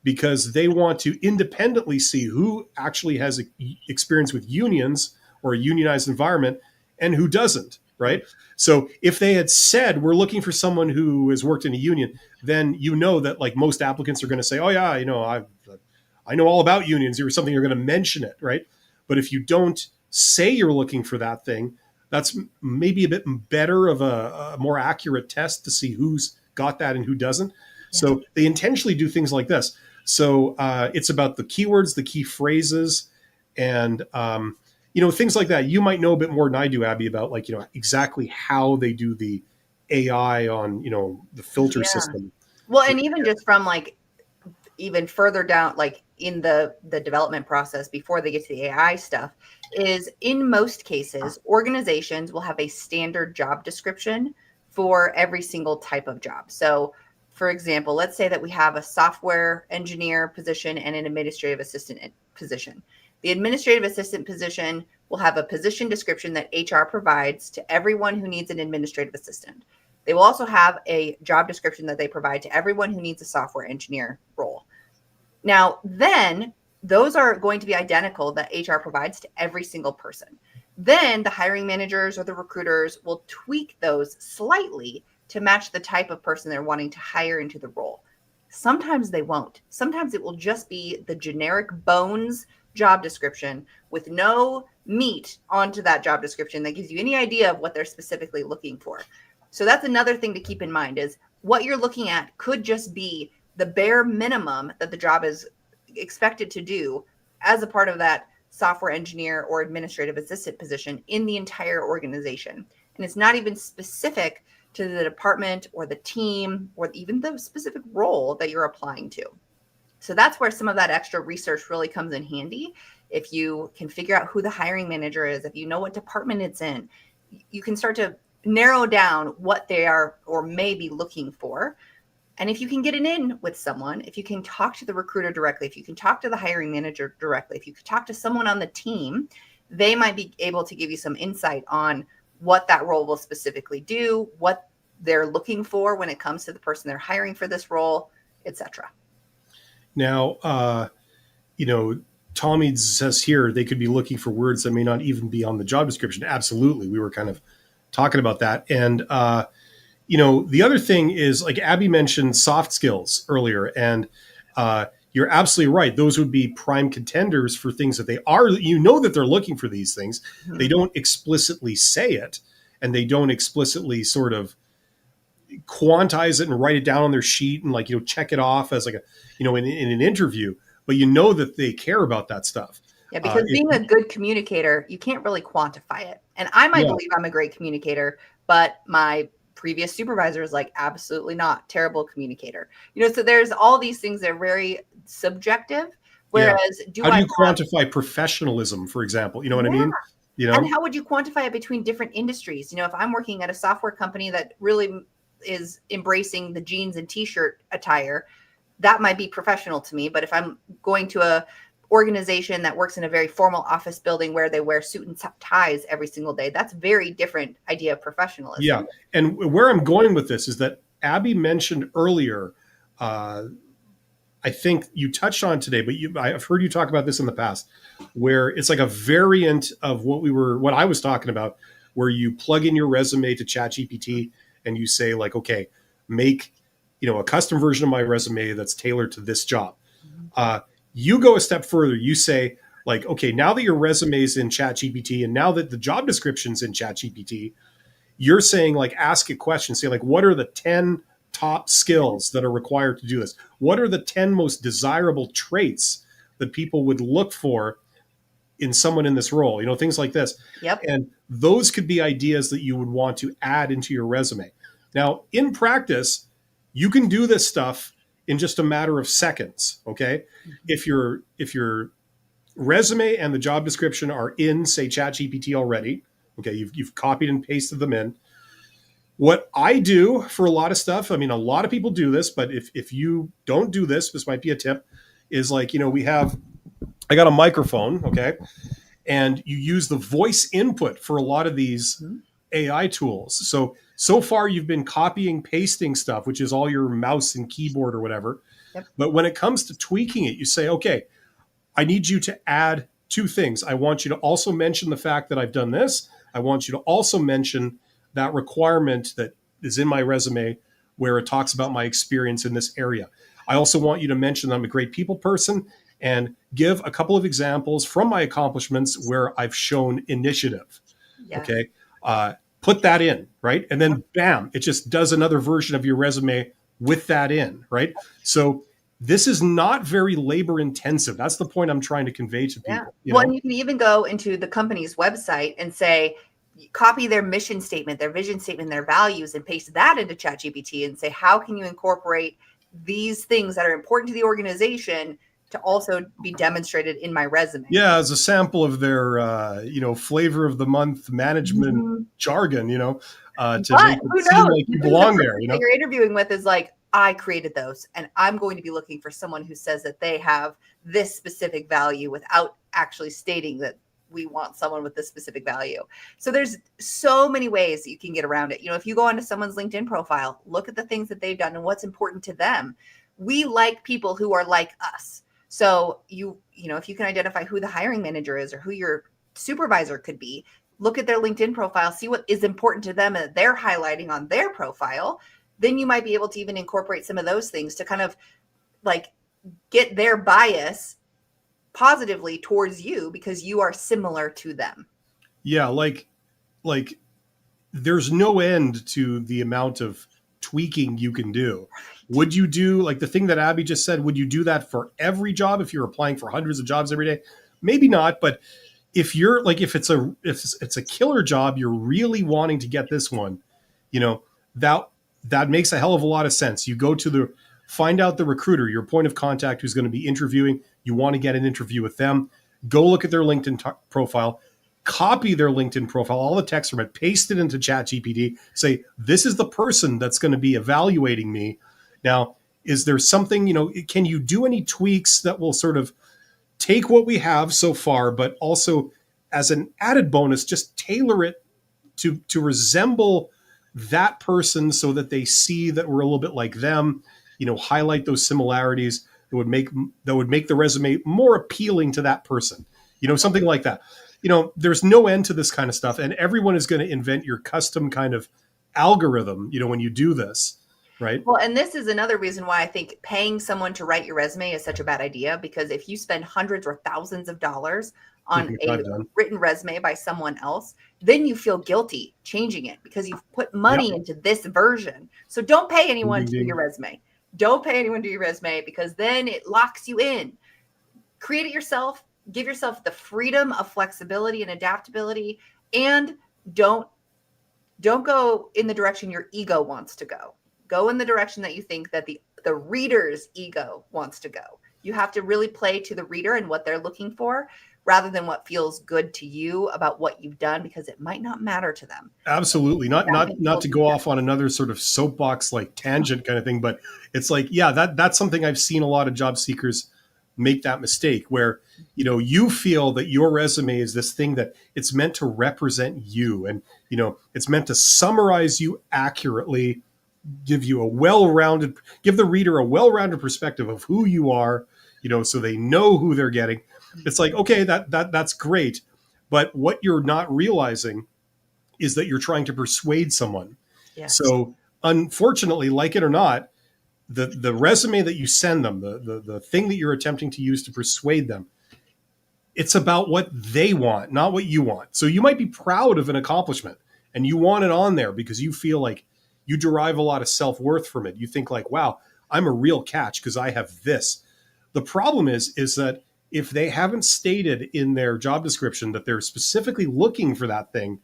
because they want to independently see who actually has experience with unions or a unionized environment and who doesn't, right? So if they had said, we're looking for someone who has worked in a union, then that like most applicants are going to say, oh yeah, I know all about unions or something, you're going to mention it, right? But if you don't say you're looking for that thing, that's maybe a bit better of a more accurate test to see who's got that and who doesn't. Yeah. So they intentionally do things like this. So it's about the keywords, the key phrases, and things like that. You might know a bit more than I do, Abby, about like exactly how they do the AI on the filter system. Well, and even just from like even further down, like in the development process before they get to the AI stuff, is in most cases, organizations will have a standard job description for every single type of job. So, for example, let's say that we have a software engineer position and an administrative assistant position. The administrative assistant position will have a position description that HR provides to everyone who needs an administrative assistant. They will also have a job description that they provide to everyone who needs a software engineer role. Now, then those are going to be identical that HR provides to every single person. Then the hiring managers or the recruiters will tweak those slightly to match the type of person they're wanting to hire into the role. Sometimes they won't. Sometimes it will just be the generic bones job description with no meat onto that job description that gives you any idea of what they're specifically looking for. So that's another thing to keep in mind is what you're looking at could just be the bare minimum that the job is expected to do as a part of that software engineer or administrative assistant position in the entire organization. And it's not even specific to the department or the team or even the specific role that you're applying to. So that's where some of that extra research really comes in handy. If you can figure out who the hiring manager is, if you know what department it's in, you can start to narrow down what they are or may be looking for. And if you can get it in with someone, if you can talk to the recruiter directly, if you can talk to the hiring manager directly, if you can talk to someone on the team, they might be able to give you some insight on what that role will specifically do, what they're looking for when it comes to the person they're hiring for this role, etc. Now, Tommy says here they could be looking for words that may not even be on the job description. Absolutely. We were kind of talking about that. And, the other thing is, like Abby mentioned, soft skills earlier. And you're absolutely right. Those would be prime contenders for things that they are, that they're looking for these things. Mm-hmm. They don't explicitly say it, and they don't explicitly sort of quantize it and write it down on their sheet and check it off as like a, in an interview, but that they care about that stuff. Yeah, because being a good communicator, you can't really quantify it. And I might believe I'm a great communicator, but my previous supervisor is like, absolutely not, terrible communicator. So there's all these things that are very subjective. Whereas how do you quantify professionalism, for example? You know what I mean? And how would you quantify it between different industries? If I'm working at a software company that really is embracing the jeans and t-shirt attire, that might be professional to me. But if I'm going to a organization that works in a very formal office building where they wear suit and ties every single day, that's a very different idea of professionalism. Yeah. And where I'm going with this is that Abby mentioned earlier, I think you touched on today, but I've heard you talk about this in the past, where it's like a variant of what I was talking about, where you plug in your resume to ChatGPT and you say like, okay, make a custom version of my resume that's tailored to this job. Mhm. Uh, you go a step further. You say, like, okay, now that your resume is in ChatGPT and now that the job description's in ChatGPT, you're saying, like, ask a question. Say, like, what are the 10 top skills that are required to do this? What are the 10 most desirable traits that people would look for in someone in this role? Things like this. Yep. And those could be ideas that you would want to add into your resume. Now, in practice, you can do this stuff in just a matter of seconds. Okay. Mhm. If your resume and the job description are in, say, ChatGPT already, okay, you've copied and pasted them in. What I do for a lot of stuff, I mean, a lot of people do this, but if you don't do this, this might be a tip, is like, I got a microphone, okay, and you use the voice input for a lot of these Mhm. AI tools. So far you've been copying, pasting stuff, which is all your mouse and keyboard or whatever. Yep. But when it comes to tweaking it, you say, okay, I need you to add two things. I want you to also mention the fact that I've done this. I want you to also mention that requirement that is in my resume where it talks about my experience in this area. I also want you to mention that I'm a great people person and give a couple of examples from my accomplishments where I've shown initiative. Yeah. Okay. Put that in, right? And then bam, it just does another version of your resume with that in, right? So this is not very labor intensive. That's the point I'm trying to convey to Yeah. people. Well, and you can even go into the company's website and say, copy their mission statement, their vision statement, their values, and paste that into ChatGPT and say, how can you incorporate these things that are important to the organization to also be demonstrated in my resume? Yeah, as a sample of their, flavor of the month management Mhm. jargon, to But make who it seem knows? like you Maybe the belong there. person that you're interviewing with is like, I created those, and I'm going to be looking for someone who says that they have this specific value without actually stating that we want someone with this specific value. So there's so many ways that you can get around it. If you go onto someone's LinkedIn profile, look at the things that they've done and what's important to them. We like people who are like us. So if you can identify who the hiring manager is or who your supervisor could be, look at their LinkedIn profile, see what is important to them and that they're highlighting on their profile. Then you might be able to even incorporate some of those things to kind of like get their bias positively towards you because you are similar to them. Yeah, like there's no end to the amount of tweaking you can do. Would you do, like, the thing that Abby just said? Would you do that for every job if you're applying for hundreds of jobs every day? Maybe not, but if you're like, if it's a killer job, you're really wanting to get this one, you know, that that makes a hell of a lot of sense. You go to find out the recruiter, your point of contact who's going to be interviewing. You want to get an interview with them. Go look at their LinkedIn profile, copy their LinkedIn profile, all the text from it, paste it into ChatGPT, say, this is the person that's going to be evaluating me. Now, is there something, can you do any tweaks that will sort of take what we have so far, but also as an added bonus, just tailor it to resemble that person so that they see that we're a little bit like them, highlight those similarities that would make the resume more appealing to that person, something like that. There's no end to this kind of stuff, and everyone is going to invent your custom kind of algorithm, when you do this, right? Well, and this is another reason why I think paying someone to write your resume is such a bad idea, because if you spend hundreds or thousands of dollars on Which a I've done. written resume by someone else, then you feel guilty changing it because you've put money Yep. into this version. So don't pay anyone Ding, to ding, do ding. your resume. Don't pay anyone to do your resume because then it locks you in. Create it yourself, give yourself the freedom of flexibility and adaptability, and don't go in the direction your ego wants to go. Go in the direction that you think that the reader's ego wants to go. You have to really play to the reader and what they're looking for rather than what feels good to you about what you've done, because it might not matter to them. Absolutely. Not That not makes not total to go sense. off on another sort of soapbox like tangent kind of thing, but it's like, yeah, that's something I've seen a lot of job seekers make that mistake where, you feel that your resume is this thing that it's meant to represent you, and, it's meant to summarize you accurately, give the reader a well-rounded perspective of who you are, so they know who they're getting. It's like, okay, that's great. But what you're not realizing is that you're trying to persuade someone. Yes. So unfortunately, like it or not, the resume that you send them, the thing that you're attempting to use to persuade them, it's about what they want, not what you want. So you might be proud of an accomplishment and you want it on there because you feel like you derive a lot of self-worth from it. You think like, wow, I'm a real catch because I have this. The problem is that if they haven't stated in their job description that they're specifically looking for that thing,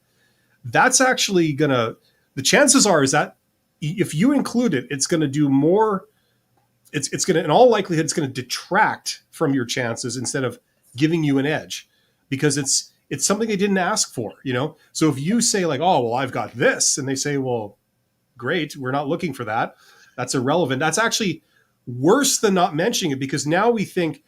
that's actually gonna, the chances are is that if you include it, it's gonna do more, it's gonna, in all likelihood, it's gonna detract from your chances instead of giving you an edge, because it's something they didn't ask for, you know? So if you say like, oh, well, I've got this, and they say, well, great, we're not looking for that, that's irrelevant. That's actually worse than not mentioning it, because now we think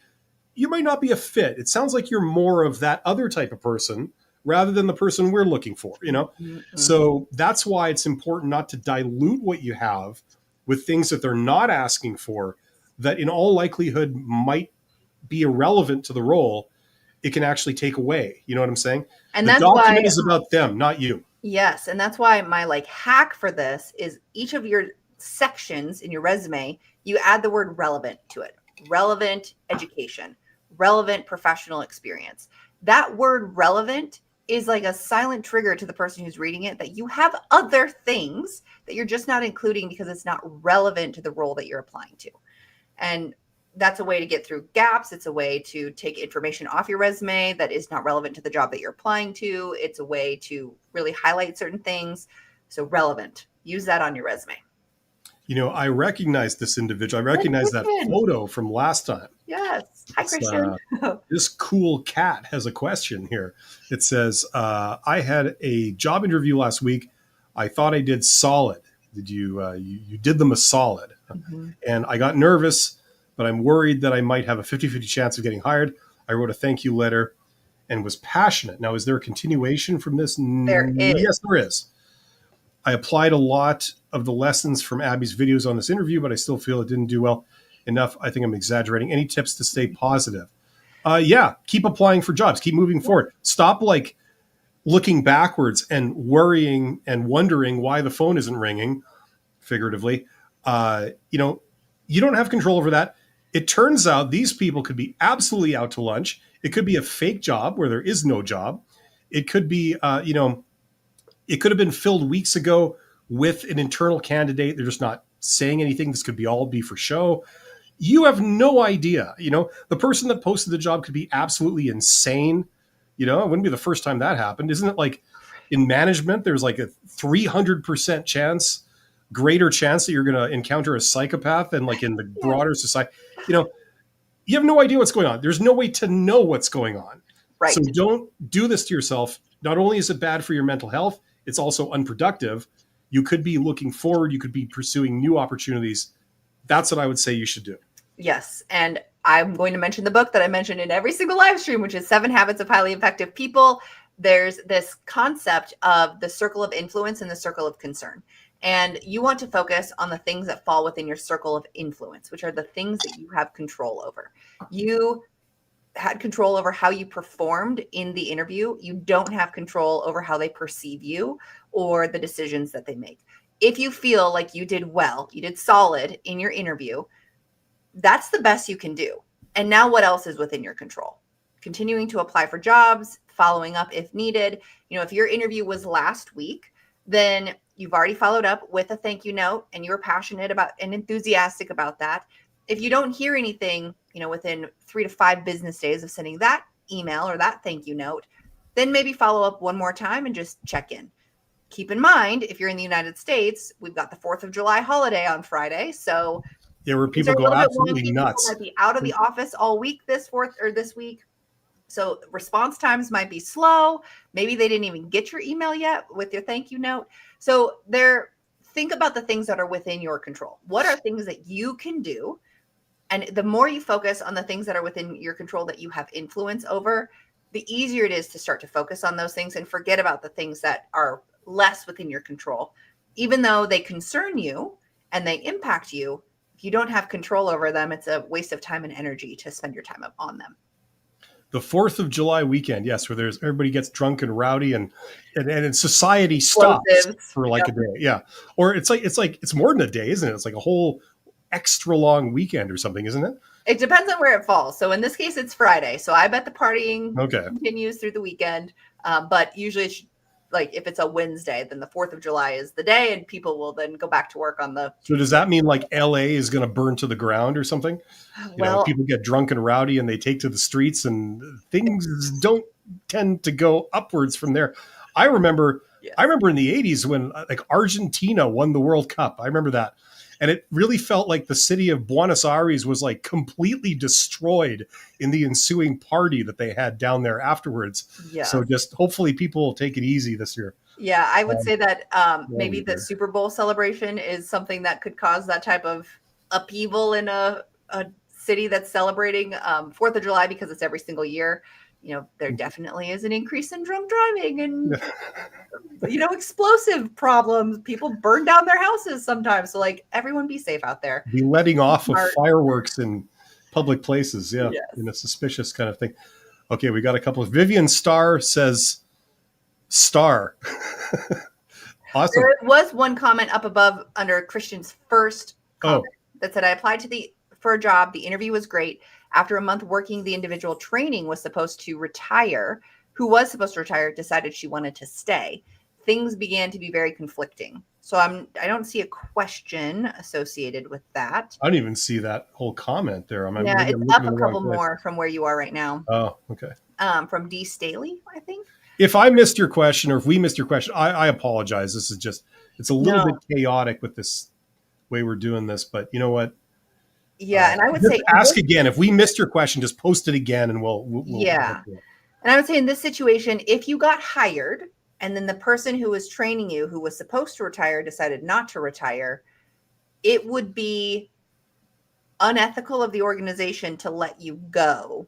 you might not be a fit. It sounds like you're more of that other type of person rather than the person we're looking for, you know? Mm-hmm. So that's why it's important not to dilute what you have with things that they're not asking for, that in all likelihood might be irrelevant to the role. It can actually take away. You know what I'm saying? And the that's document why, is about them, not you. Yes. And that's why my like hack for this is each of your sections in your resume, you add the word relevant to it. Relevant education, relevant professional experience. That word relevant is like a silent trigger to the person who's reading it that you have other things that you're just not including because it's not relevant to the role that you're applying to. And that's a way to get through gaps. It's a way to take information off your resume that is not relevant to the job that you're applying to. It's a way to really highlight certain things. So relevant, use that on your resume. You know, I recognize this individual. I recognize that photo from last time. Yes. Hi, Christian. This cool cat has a question here. It says, I had a job interview last week. I thought I did solid. Did you, you did them a solid. Mm-hmm. And I got nervous, but I'm worried that I might have a 50-50 chance of getting hired. I wrote a thank you letter and was passionate. Now, is there a continuation from this? There is. Yes, there is. I applied a lot of the lessons from Abby's videos on this interview, but I still feel it didn't do well enough. I think I'm exaggerating. Any tips to stay positive? Yeah, keep applying for jobs. Keep moving forward. Stop like looking backwards and worrying and wondering why the phone isn't ringing, figuratively. You know, you don't have control over that. It turns out these people could be absolutely out to lunch. It could be a fake job where there is no job. It could be, you know, it could have been filled weeks ago with an internal candidate. They're just not saying anything. This could be all be for show. You have no idea. You know, the person that posted the job could be absolutely insane. You know, it wouldn't be the first time that happened. Isn't it like in management, there's like a 300% chance, greater chance that you're going to encounter a psychopath than like in the broader society. You know, you have no idea what's going on. There's no way to know what's going on. Right. So don't do this to yourself. Not only is it bad for your mental health, it's also unproductive. You could be looking forward. You could be pursuing new opportunities. That's what I would say you should do. Yes. And I'm going to mention the book that I mentioned in every single live stream, which is 7 Habits of Highly Effective People. There's this concept of the circle of influence and the circle of concern. And you want to focus on the things that fall within your circle of influence, which are the things that you have control over. You had control over how you performed in the interview. You don't have control over how they perceive you or the decisions that they make. If you feel like you did well, you did solid in your interview, that's the best you can do. And now what else is within your control? Continuing to apply for jobs, following up if needed. You know, if your interview was last week, then you've already followed up with a thank you note and you were passionate about and enthusiastic about that. If you don't hear anything, you know, within 3 to 5 business days of sending that email or that thank you note, then maybe follow up one more time and just check in. Keep in mind, if you're in the United States, we've got the 4th of July holiday on Friday. So yeah, where people go absolutely nuts. People might be out of the office all week this week. So response times might be slow. Maybe they didn't even get your email yet with your thank you note. So think about the things that are within your control. What are things that you can do? And the more you focus on the things that are within your control that you have influence over, the easier it is to start to focus on those things and forget about the things that are less within your control. Even though they concern you and they impact you, if you don't have control over them, it's a waste of time and energy to spend your time on them. The 4th of July weekend, yes, where everybody gets drunk and rowdy and society stops for like a day. Yeah. Or it's more than a day, isn't it? It's like a whole extra long weekend or something, isn't it? It depends on where it falls. So in this case, it's Friday. So I bet the partying Okay. continues through the weekend. But usually, like if it's a Wednesday, then the 4th of July is the day, and people will then go back to work on the. So does that mean like LA is going to burn to the ground or something? Well, People get drunk and rowdy and they take to the streets, and things don't tend to go upwards from there. I remember yes. in the 80s when like Argentina won the World Cup. I remember that. And it really felt like the city of Buenos Aires was like completely destroyed in the ensuing party that they had down there afterwards. Yes. So just hopefully people will take it easy this year. Yeah, I would say that maybe the Super Bowl celebration is something that could cause that type of upheaval in a city that's celebrating 4th of July, because it's every single year. There definitely is an increase in drunk driving and, explosive problems. People burn down their houses sometimes. So like everyone be safe out there. Be letting off of fireworks in public places. Yeah. Yes. In a suspicious kind of thing. Okay. We got a couple of Vivian Starr says star. Awesome. There was one comment up above under Christian's first comment that said, I applied for a job. The interview was great. After a month working, the individual training was supposed to retire. Who was supposed to retire decided she wanted to stay. Things began to be very conflicting. So I don't see a question associated with that. I don't even see that whole comment there. It's up a couple more from where you are right now. Oh, okay. From D. Staley, I think. If I missed your question or if we missed your question, I apologize. This is it's a little bit chaotic with this way we're doing this, but you know what? Yeah. And I would say ask again. If we missed your question, just post it again and we'll yeah. And I would say in this situation, if you got hired and then the person who was training you, who was supposed to retire, decided not to retire, it would be unethical of the organization to let you go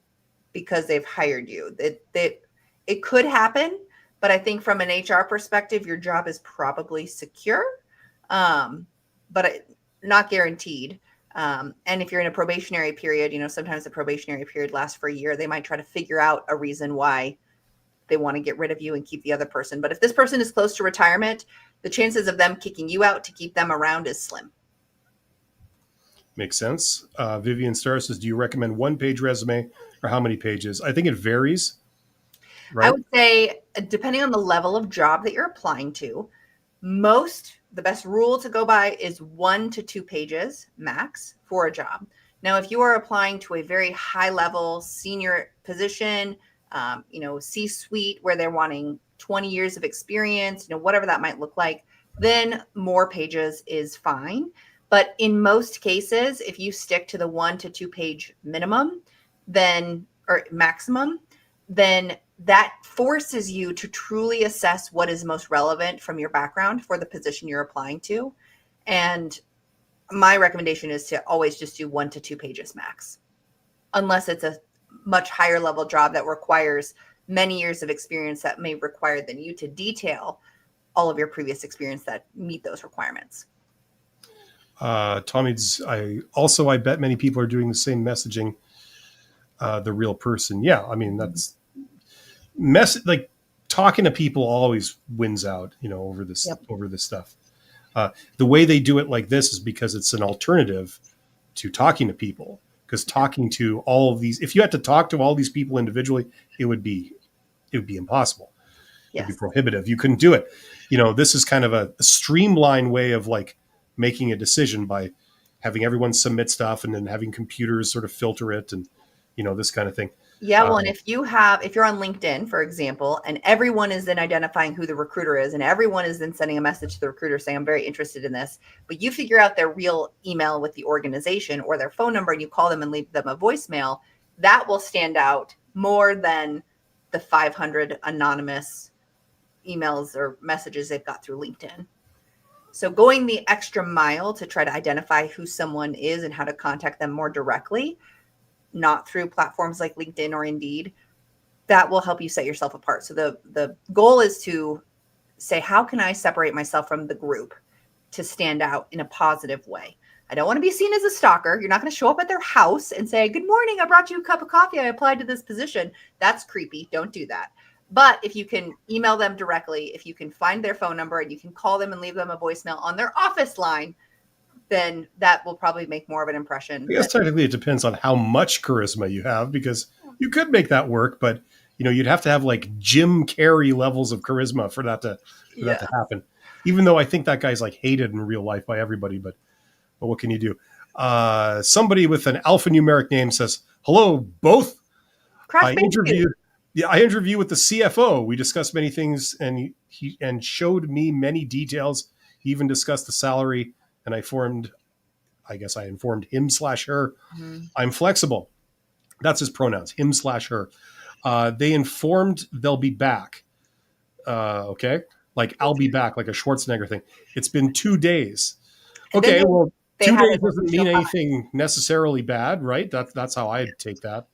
because they've hired you. It could happen, but I think from an HR perspective, your job is probably secure, but not guaranteed. And if you're in a probationary period, sometimes the probationary period lasts for a year. They might try to figure out a reason why they want to get rid of you and keep the other person. But if this person is close to retirement, the chances of them kicking you out to keep them around is slim. Makes sense. Vivian Starr says, do you recommend 1-page resume or how many pages? I think it varies. Right? I would say, depending on the level of job that you're applying to, the best rule to go by is 1 to 2 pages max for a job. Now, if you are applying to a very high level senior position, C-suite where they're wanting 20 years of experience, whatever that might look like, then more pages is fine. But in most cases, if you stick to the 1 to 2 page minimum, or maximum, then that forces you to truly assess what is most relevant from your background for the position you're applying to. And my recommendation is to always just do 1 to 2 pages max, unless it's a much higher level job that requires many years of experience that may require then you to detail all of your previous experience that meet those requirements. Tommy, I bet many people are doing the same messaging. The real person. Yeah. I mean, that's like talking to people always wins out, over this, over this stuff. The way they do it like this is because it's an alternative to talking to people, because talking to all of these, if you had to talk to all these people individually, it would be impossible. Yes. It'd be prohibitive. You couldn't do it. This is kind of a streamlined way of like making a decision by having everyone submit stuff and then having computers sort of filter it and, this kind of thing. Yeah. Well, and if you're on LinkedIn, for example, and everyone is then identifying who the recruiter is, and everyone is then sending a message to the recruiter saying, I'm very interested in this, but you figure out their real email with the organization or their phone number and you call them and leave them a voicemail, that will stand out more than the 500 anonymous emails or messages they've got through LinkedIn. So going the extra mile to try to identify who someone is and how to contact them more directly, not through platforms like LinkedIn or Indeed, that will help you set yourself apart. So the goal is to say, how can I separate myself from the group to stand out in a positive way? I don't want to be seen as a stalker. You're not going to show up at their house and say, good morning, I brought you a cup of coffee. I applied to this position. That's creepy. Don't do that. But if you can email them directly, if you can find their phone number and you can call them and leave them a voicemail on their office line, then that will probably make more of an impression. I guess technically it depends on how much charisma you have, because you could make that work, but you'd have to have like Jim Carrey levels of charisma for that to happen. Even though I think that guy's like hated in real life by everybody, but what can you do? Somebody with an alphanumeric name says, "Hello, both. I interviewed with the CFO. We discussed many things, and he showed me many details. He even discussed the salary, and I informed him/her. I'm flexible." That's his pronouns, him/her. They informed they'll be back. Okay. Like I'll be back, like a Schwarzenegger thing. It's been 2 days. Okay. Well, 2 days doesn't mean anything necessarily bad, right? That's how I'd take that.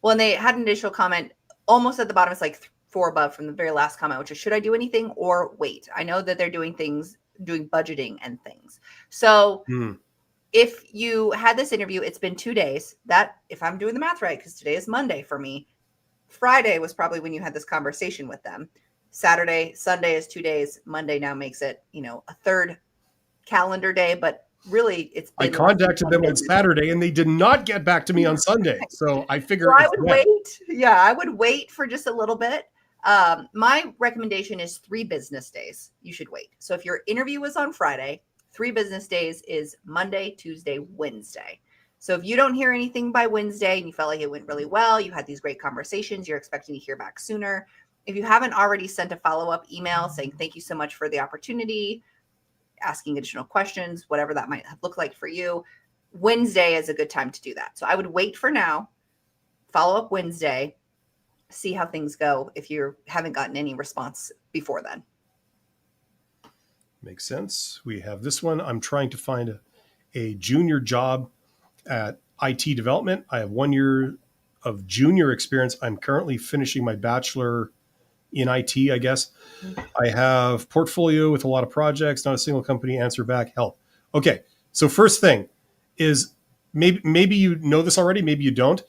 Well, and they had an initial comment almost at the bottom. It's like 4 above from the very last comment, which is, should I do anything or wait? I know that they're doing budgeting and things. So if you had this interview, it's been 2 days. That, if I'm doing the math right, because today is Monday for me, Friday was probably when you had this conversation with them. Saturday, Sunday is 2 days. Monday now makes it, a third calendar day, but really it's been. I contacted them on Saturday and they did not get back to me on Sunday. So I figured I would wait. Yeah, I would wait for just a little bit. My recommendation is 3 business days. You should wait. So if your interview was on Friday, 3 business days is Monday, Tuesday, Wednesday. So if you don't hear anything by Wednesday and you felt like it went really well, you had these great conversations, you're expecting to hear back sooner. If you haven't already sent a follow-up email saying, thank you so much for the opportunity, asking additional questions, whatever that might look like for you, Wednesday is a good time to do that. So I would wait for now, follow up Wednesday, see how things go if you haven't gotten any response before then. Makes sense. We have this one. I'm trying to find a junior job at IT development. I have 1 year of junior experience. I'm currently finishing my bachelor in IT, I guess. I have portfolio with a lot of projects, not a single company answer back. Help. Okay. So first thing is maybe you know this already, maybe you don't,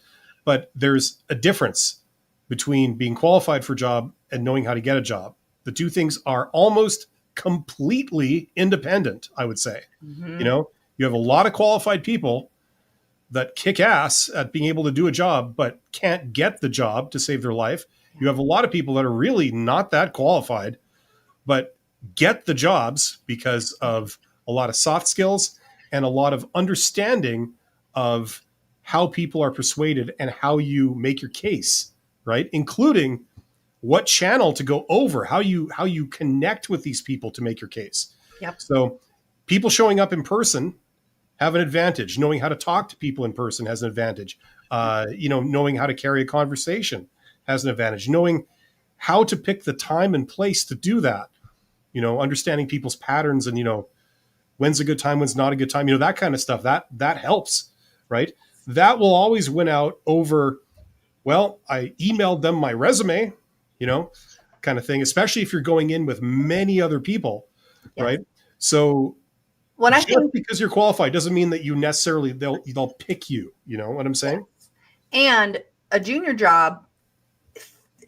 but there's a difference between being qualified for a job and knowing how to get a job. The two things are almost completely independent, I would say. You have a lot of qualified people that kick ass at being able to do a job, but can't get the job to save their life. You have a lot of people that are really not that qualified, but get the jobs because of a lot of soft skills and a lot of understanding of how people are persuaded and how you make your case, right? Including what channel to go over, how you connect with these people to make your case. Yep. So people showing up in person have an advantage. Knowing how to talk to people in person has an advantage. Knowing how to carry a conversation has an advantage. Knowing how to pick the time and place to do that. Understanding people's patterns and, when's a good time, when's not a good time, that kind of stuff, that helps, right? That will always win out over, well, I emailed them my resume, kind of thing, especially if you're going in with many other people, yes. Right? So because you're qualified doesn't mean that you necessarily, they'll pick you, you know what I'm saying? Yes. And a junior job,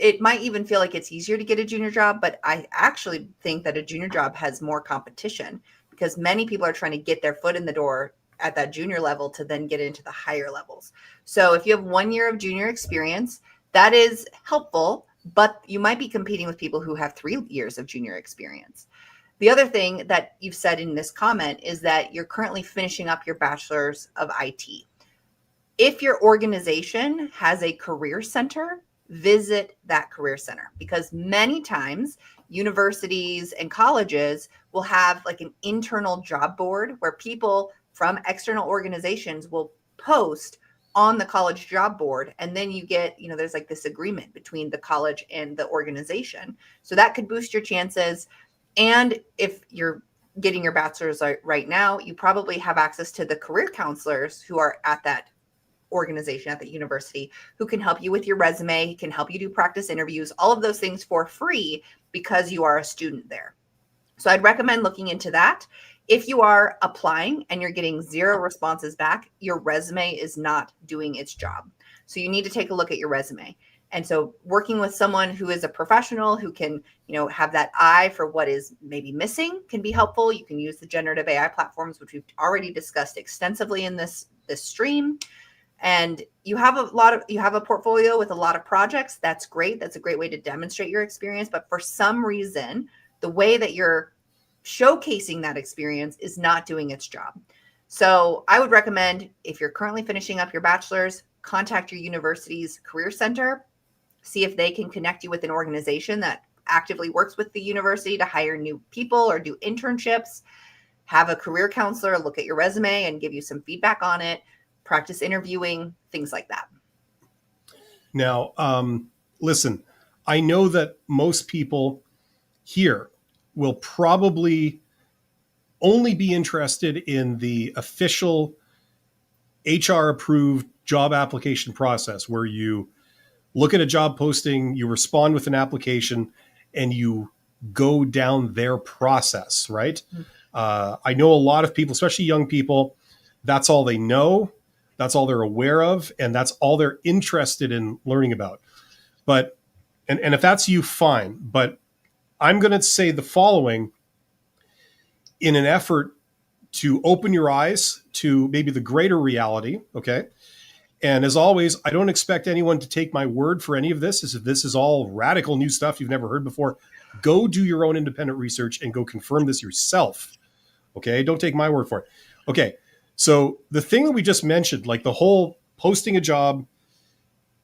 it might even feel like it's easier to get a junior job, but I actually think that a junior job has more competition because many people are trying to get their foot in the door at that junior level to then get into the higher levels. So if you have 1 year of junior experience, that is helpful, but you might be competing with people who have 3 years of junior experience. The other thing that you've said in this comment is that you're currently finishing up your bachelor's of IT. If your organization has a career center, visit that career center because many times universities and colleges will have like an internal job board where people from external organizations will post on the college job board. And then you get, there's like this agreement between the college and the organization. So that could boost your chances. And if you're getting your bachelor's right now, you probably have access to the career counselors who are at that organization, at the university, who can help you with your resume, can help you do practice interviews, all of those things for free because you are a student there. So I'd recommend looking into that. If you are applying and you're getting 0 responses back, your resume is not doing its job. So you need to take a look at your resume. And so working with someone who is a professional who can, have that eye for what is maybe missing can be helpful. You can use the generative AI platforms, which we've already discussed extensively in this stream. And you have a portfolio with a lot of projects. That's great. That's a great way to demonstrate your experience. But for some reason, the way that you're showcasing that experience is not doing its job. So I would recommend, if you're currently finishing up your bachelor's, contact your university's career center, see if they can connect you with an organization that actively works with the university to hire new people or do internships. Have a career counselor look at your resume and give you some feedback on it. Practice interviewing, things like that. Now, listen, I know that most people here will probably only be interested in the official HR approved job application process, where you look at a job posting, you respond with an application, and you go down their process, right? I know a lot of people, especially young people, that's all they know, that's all they're aware of, and that's all they're interested in learning about. But, and if that's you, fine. But I'm going to say the following in an effort to open your eyes to maybe the greater reality, okay? And as always, I don't expect anyone to take my word for any of this. If this is all radical new stuff you've never heard before, go do your own independent research and go confirm this yourself, okay? Don't take my word for it. Okay, so the thing that we just mentioned, like the whole posting a job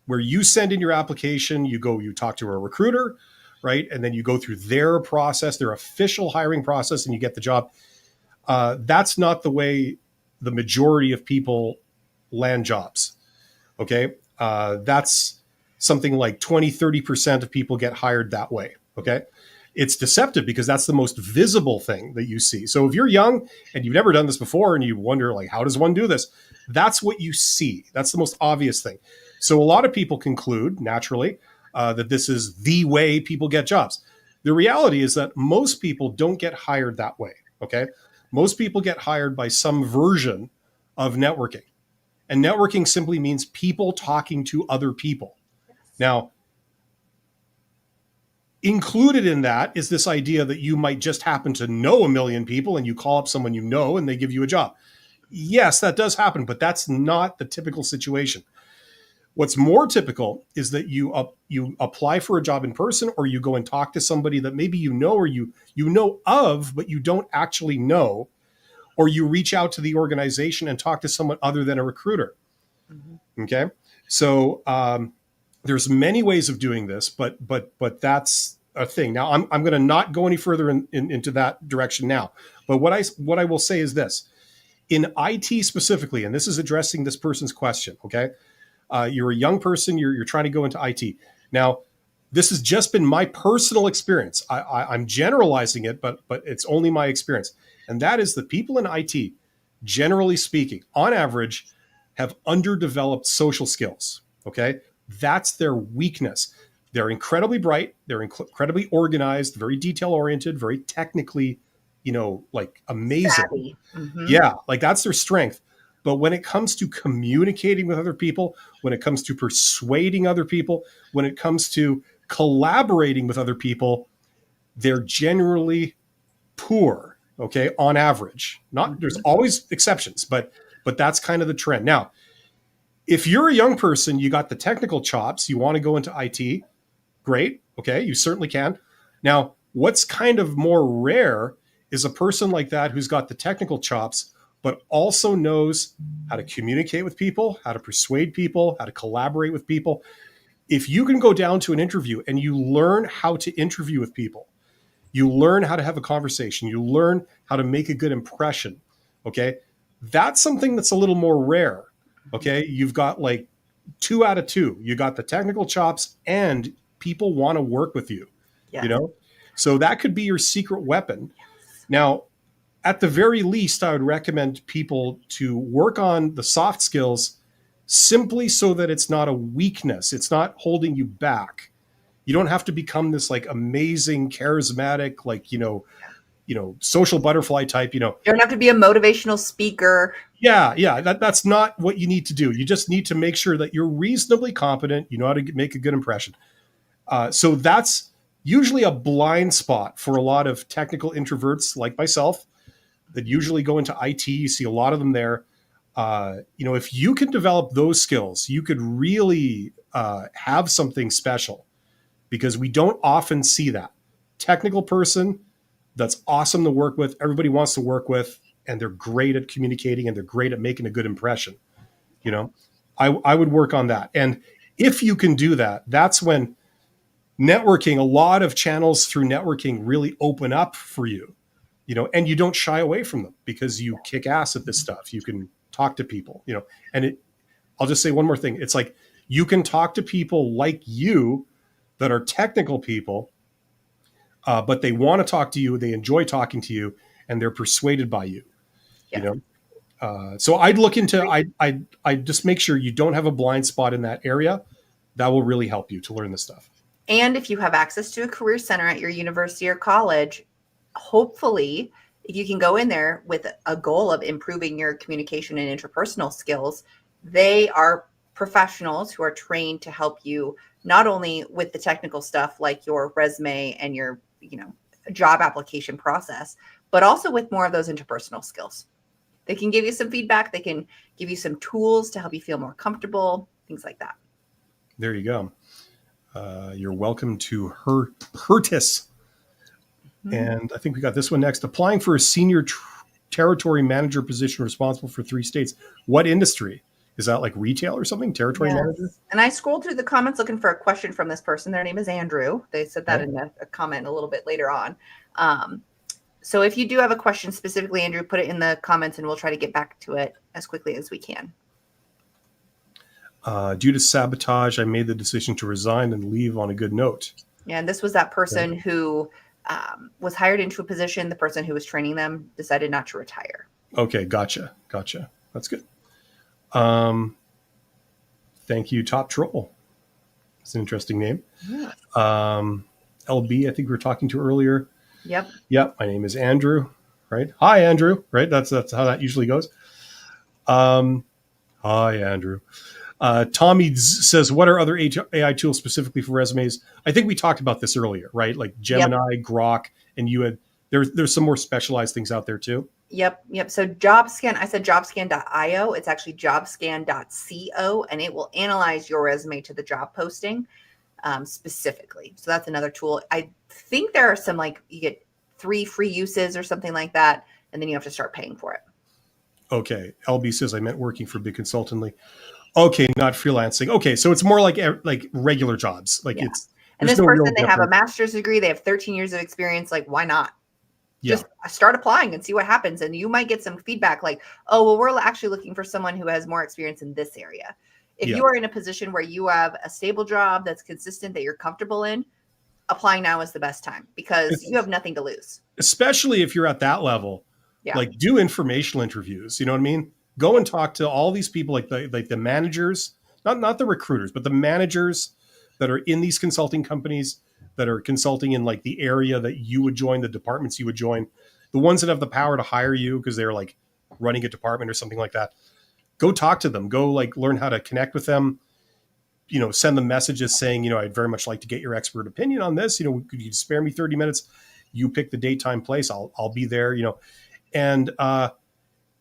where you send in your application, you talk to a recruiter, right? And then you go through their process, their official hiring process, and you get the job. That's not the way the majority of people land jobs. Okay. That's something like 20, 30% of people get hired that way. Okay. It's deceptive because that's the most visible thing that you see. So if you're young and you've never done this before and you wonder, like, how does one do this? That's what you see. That's the most obvious thing. So a lot of people conclude naturally that this is the way people get jobs. The reality is that most people don't get hired that way. Okay. Most people get hired by some version of networking. And networking simply means people talking to other people. Now, included in that is this idea that you might just happen to know a million people and you call up someone you know and they give you a job. Yes, that does happen, but that's not the typical situation. What's more typical is that you apply for a job in person, or you go and talk to somebody that maybe you know or you know of, but you don't actually know, or you reach out to the organization and talk to someone other than a recruiter. Mm-hmm. Okay, so there's many ways of doing this, but that's a thing. Now, I'm going to not go any further into that direction now. But what I will say is this: in IT specifically, and this is addressing this person's question. Okay, you're a young person, you're trying to go into IT. Now, this has just been my personal experience. I'm generalizing it, but it's only my experience. And that is that people in IT, generally speaking, on average, have underdeveloped social skills. Okay. That's their weakness. They're incredibly bright. They're incredibly organized, very detail oriented, very technically, like amazing. Mm-hmm. Yeah. Like that's their strength. But when it comes to communicating with other people, when it comes to persuading other people, when it comes to collaborating with other people, they're generally poor. Okay, on average. There's always exceptions, but that's kind of the trend. Now, if you're a young person, you got the technical chops, you want to go into IT, great. Okay, you certainly can. Now, what's kind of more rare is a person like that who's got the technical chops, but also knows how to communicate with people, how to persuade people, how to collaborate with people. If you can go down to an interview and you learn how to interview with people, you learn how to have a conversation, you learn how to make a good impression, okay? That's something that's a little more rare, okay? You've got like 2 out of 2. You got the technical chops and people want to work with you, So that could be your secret weapon. Yes. Now, at the very least, I would recommend people to work on the soft skills simply so that it's not a weakness. It's not holding you back. You don't have to become this like amazing, charismatic, social butterfly type, You don't have to be a motivational speaker. yeah, that's not what you need to do. You just need to make sure that you're reasonably competent. You know how to make a good impression. So that's usually a blind spot for a lot of technical introverts like myself that usually go into IT. You see a lot of them there. If you can develop those skills, you could really have something special, because we don't often see that technical person that's awesome to work with. Everybody wants to work with, and they're great at communicating and they're great at making a good impression. I would work on that. And if you can do that, that's when networking, a lot of channels through networking really open up for you, and you don't shy away from them because you kick ass at this stuff. You can talk to people, and I'll just say one more thing. It's like, you can talk to people like you that are technical people, but they want to talk to you. They enjoy talking to you, and they're persuaded by you, Yeah. So I'd look into, I just make sure you don't have a blind spot in that area. That will really help you to learn this stuff. And if you have access to a career center at your university or college, hopefully, if you can go in there with a goal of improving your communication and interpersonal skills, they are professionals who are trained to help you not only with the technical stuff like your resume and your, job application process, but also with more of those interpersonal skills. They can give you some feedback. They can give you some tools to help you feel more comfortable, things like that. There you go. You're welcome to Hertis. And I think we got this one next. Applying for a senior territory manager position responsible for 3 states. What industry? Is that like retail or something? Territory manager? And I scrolled through the comments looking for a question from this person. Their name is Andrew. They said that in a comment a little bit later on. So if you do have a question specifically, Andrew, put it in the comments and we'll try to get back to it as quickly as we can. Due to sabotage, I made the decision to resign and leave on a good note. Yeah, and this was that person who was hired into a position. The person who was training them decided not to retire. Okay, gotcha. That's good. Thank you, Top Troll. It's an interesting name. Yes. LB, I think we were talking to earlier. Yep. My name is Andrew. Right. Hi, Andrew. Right. That's how that usually goes. Hi, Andrew. Tommy says, what are other AI tools specifically for resumes? I think we talked about this earlier, right? Like Gemini, Grok, and you had there's some more specialized things out there too. Yep. So JobScan, I said jobscan.io. It's actually jobscan.co, and it will analyze your resume to the job posting specifically. So that's another tool. I think there are some, like, you get 3 free uses or something like that, and then you have to start paying for it. Okay. LB says, I meant working for big consultancy. Okay, not freelancing. Okay, so it's more like regular jobs. Like it's. And this person, they have a master's degree. They have 13 years of experience. Like, why not? Just start applying and see what happens. And you might get some feedback like, oh, well, we're actually looking for someone who has more experience in this area. If you are in a position where you have a stable job that's consistent, that you're comfortable in, applying now is the best time because you have nothing to lose. Especially if you're at that level. Yeah. Like, do informational interviews. You know what I mean? Go and talk to all these people, like the managers, not the recruiters, but the managers that are in these consulting companies that are consulting in like the area that you would join, the departments you would join, the ones that have the power to hire you because they're like running a department or something like that. Go talk to them. Go like learn how to connect with them. Send them messages saying, I'd very much like to get your expert opinion on this. Could you spare me 30 minutes? You pick the date, time, place. I'll be there. And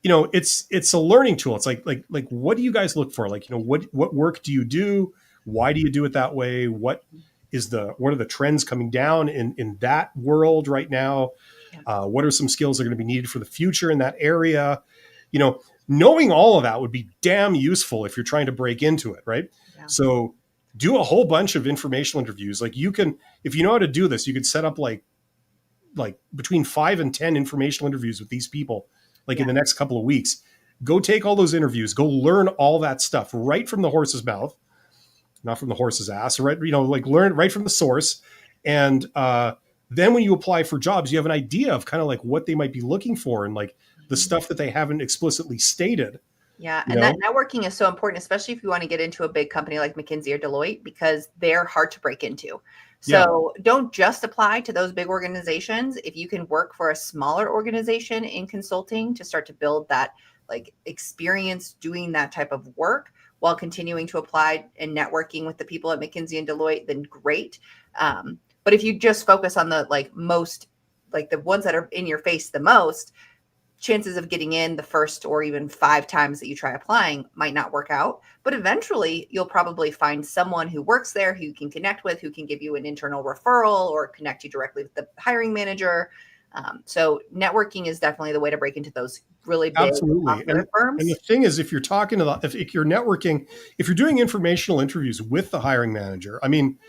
it's a learning tool. It's like what do you guys look for? Like, what work do you do? Why do you do it that way? What are the trends coming down in that world right now? What are some skills that are going to be needed for the future in that area? Knowing all of that would be damn useful if you're trying to break into it, right? Yeah. So do a whole bunch of informational interviews. Like, you can, if you know how to do this, you could set up like between 5 and 10 informational interviews with these people, in the next couple of weeks. Go take all those interviews, go learn all that stuff right from the horse's mouth, not from the horse's ass, right? Learn right from the source. And then when you apply for jobs, you have an idea of kind of like what they might be looking for and like the stuff that they haven't explicitly stated. Yeah, you and that know? networking is so important, especially if you want to get into a big company like McKinsey or Deloitte, because they're hard to break into. Yeah, So don't just apply to those big organizations. If you can work for a smaller organization in consulting to start to build that like experience doing that type of work while continuing to apply and networking with the people at McKinsey and Deloitte, then great. But if you just focus on the like most, like the ones that are in your face the most, chances of getting in the first or even 5 times that you try applying might not work out. But eventually, you'll probably find someone who works there who you can connect with, who can give you an internal referral or connect you directly with the hiring manager. So, networking is definitely the way to break into those really big, absolutely. popular And the firms. thing is, if you're talking to if you're networking, if you're doing informational interviews with the hiring manager, I mean,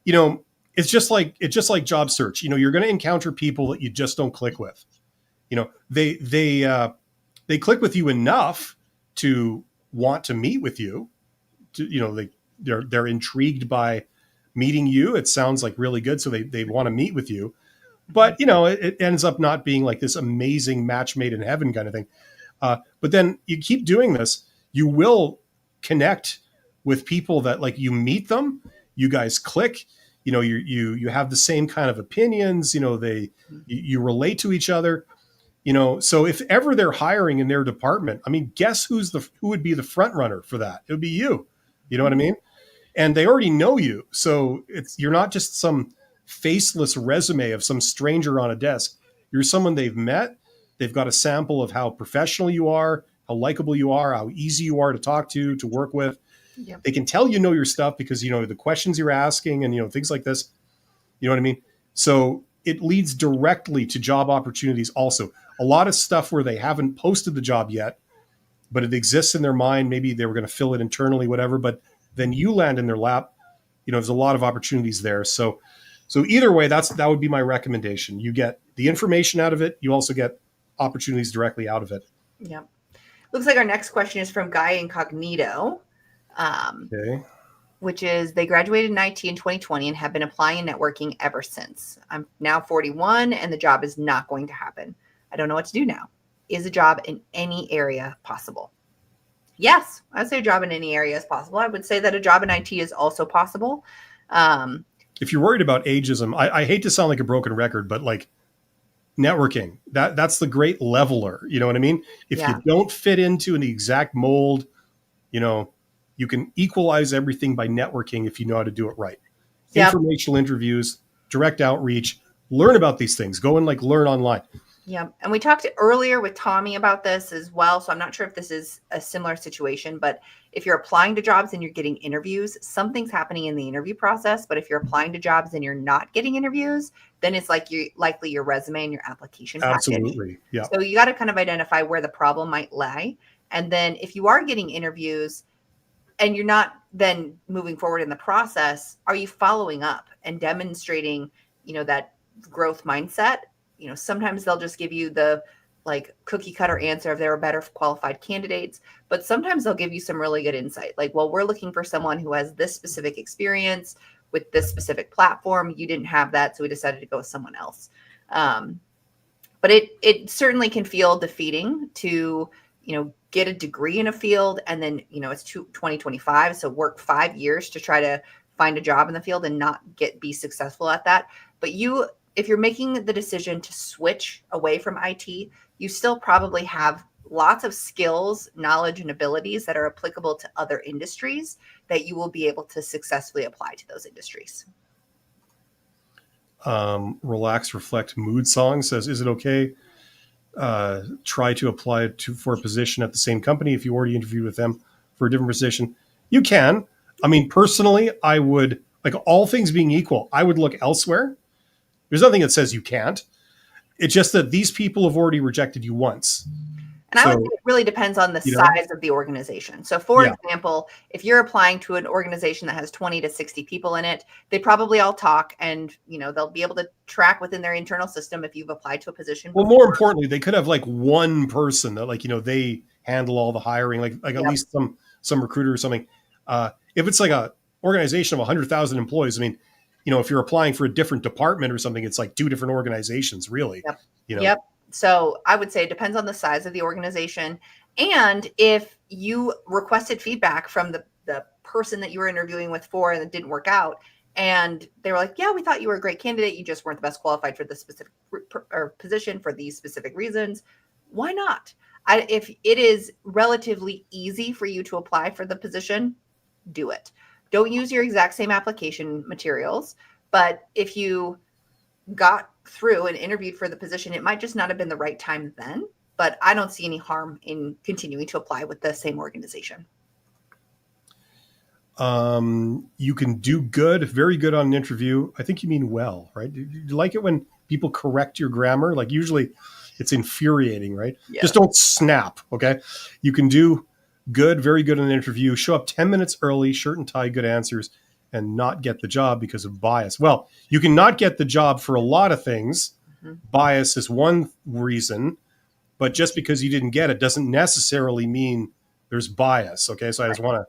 you know, it's just like job search. You know, you're going to encounter people that you just don't click with. You know, they click with you enough to want to meet with you. To, you know, they're intrigued by meeting you. It sounds like really good, so they want to meet with you. But you know, it ends up not being like this amazing match made in heaven kind of thing. But then you keep doing this, you will connect with people that like you meet them, you guys click, you know, you have the same kind of opinions, you know, you relate to each other, you know. So if ever they're hiring in their department, I mean, guess who would be the front runner for that? It would be you. You know what I mean? And they already know you, so you're not just some faceless resume of some stranger on a desk. You're someone they've met. They've got a sample of how professional you are, how likable you are, how easy you are to talk to work with. Yep. They can tell you know your stuff because you know the questions you're asking and you know things like this. You know what I mean? So it leads directly to job opportunities also. A lot of stuff where they haven't posted the job yet, but it exists in their mind. Maybe they were going to fill it internally, whatever, but then you land in their lap. You know, there's a lot of opportunities there. So either way, that would be my recommendation. You get the information out of it. You also get opportunities directly out of it. Yep. Looks like our next question is from Guy Incognito. Okay. Which is they graduated in IT in 2020 and have been applying and networking ever since. I'm now 41 and the job is not going to happen. I don't know what to do now. Is a job in any area possible? Yes, I'd say a job in any area is possible. I would say that a job in IT is also possible. If you're worried about ageism, I hate to sound like a broken record, but like networking, that's the great leveler. You know what I mean? If Yeah. you don't fit into an exact mold, you know, you can equalize everything by networking if you know how to do it right. Yep. Informational interviews, direct outreach, learn about these things. Go and like learn online. Yeah. And we talked earlier with Tommy about this as well. So I'm not sure if this is a similar situation, but if you're applying to jobs and you're getting interviews, something's happening in the interview process. But if you're applying to jobs and you're not getting interviews, then it's like you likely your resume and your application package. Absolutely. Yeah. So you got to kind of identify where the problem might lie. And then if you are getting interviews and you're not then moving forward in the process, are you following up and demonstrating, that growth mindset? Sometimes they'll just give you the like cookie cutter answer if there are better qualified candidates, but sometimes they'll give you some really good insight. Like, well, we're looking for someone who has this specific experience with this specific platform. You didn't have that, so we decided to go with someone else. But it certainly can feel defeating to, get a degree in a field and then, it's 2025. So work 5 years to try to find a job in the field and not be successful at that. But if you're making the decision to switch away from IT, you still probably have lots of skills, knowledge, and abilities that are applicable to other industries that you will be able to successfully apply to those industries. Relax, reflect, mood song says, is it okay? Try to apply for a position at the same company if you already interviewed with them for a different position. You can. I mean, personally, I would, like all things being equal, I would look elsewhere. There's nothing that says you can't. It's just that these people have already rejected you once. And I would say it really depends on the size of the organization. So for example, if you're applying to an organization that has 20 to 60 people in it, they probably all talk and, they'll be able to track within their internal system if you've applied to a position before. Well, more importantly, they could have like one person that like, they handle all the hiring, like at least some recruiter or something. If it's like a organization of 100,000 employees, I mean, if you're applying for a different department or something, it's like 2 different organizations, really. Yep. You know? Yep. So I would say it depends on the size of the organization. And if you requested feedback from the person that you were interviewing with for and it didn't work out, and they were like, yeah, we thought you were a great candidate, you just weren't the best qualified for this specific or position for these specific reasons, why not? If it is relatively easy for you to apply for the position, do it. Don't use your exact same application materials, but if you got through and interviewed for the position, it might just not have been the right time then, but I don't see any harm in continuing to apply with the same organization. You can do good, very good on an interview. I think you mean well, right? You like it when people correct your grammar? Like usually it's infuriating, right? Yeah. Just don't snap, okay? You can do good, very good on an interview. Show up 10 minutes early, shirt and tie, good answers, and not get the job because of bias. Well, you can not get the job for a lot of things. Mm-hmm. Bias is one reason, but just because you didn't get it doesn't necessarily mean there's bias, okay? So I just want to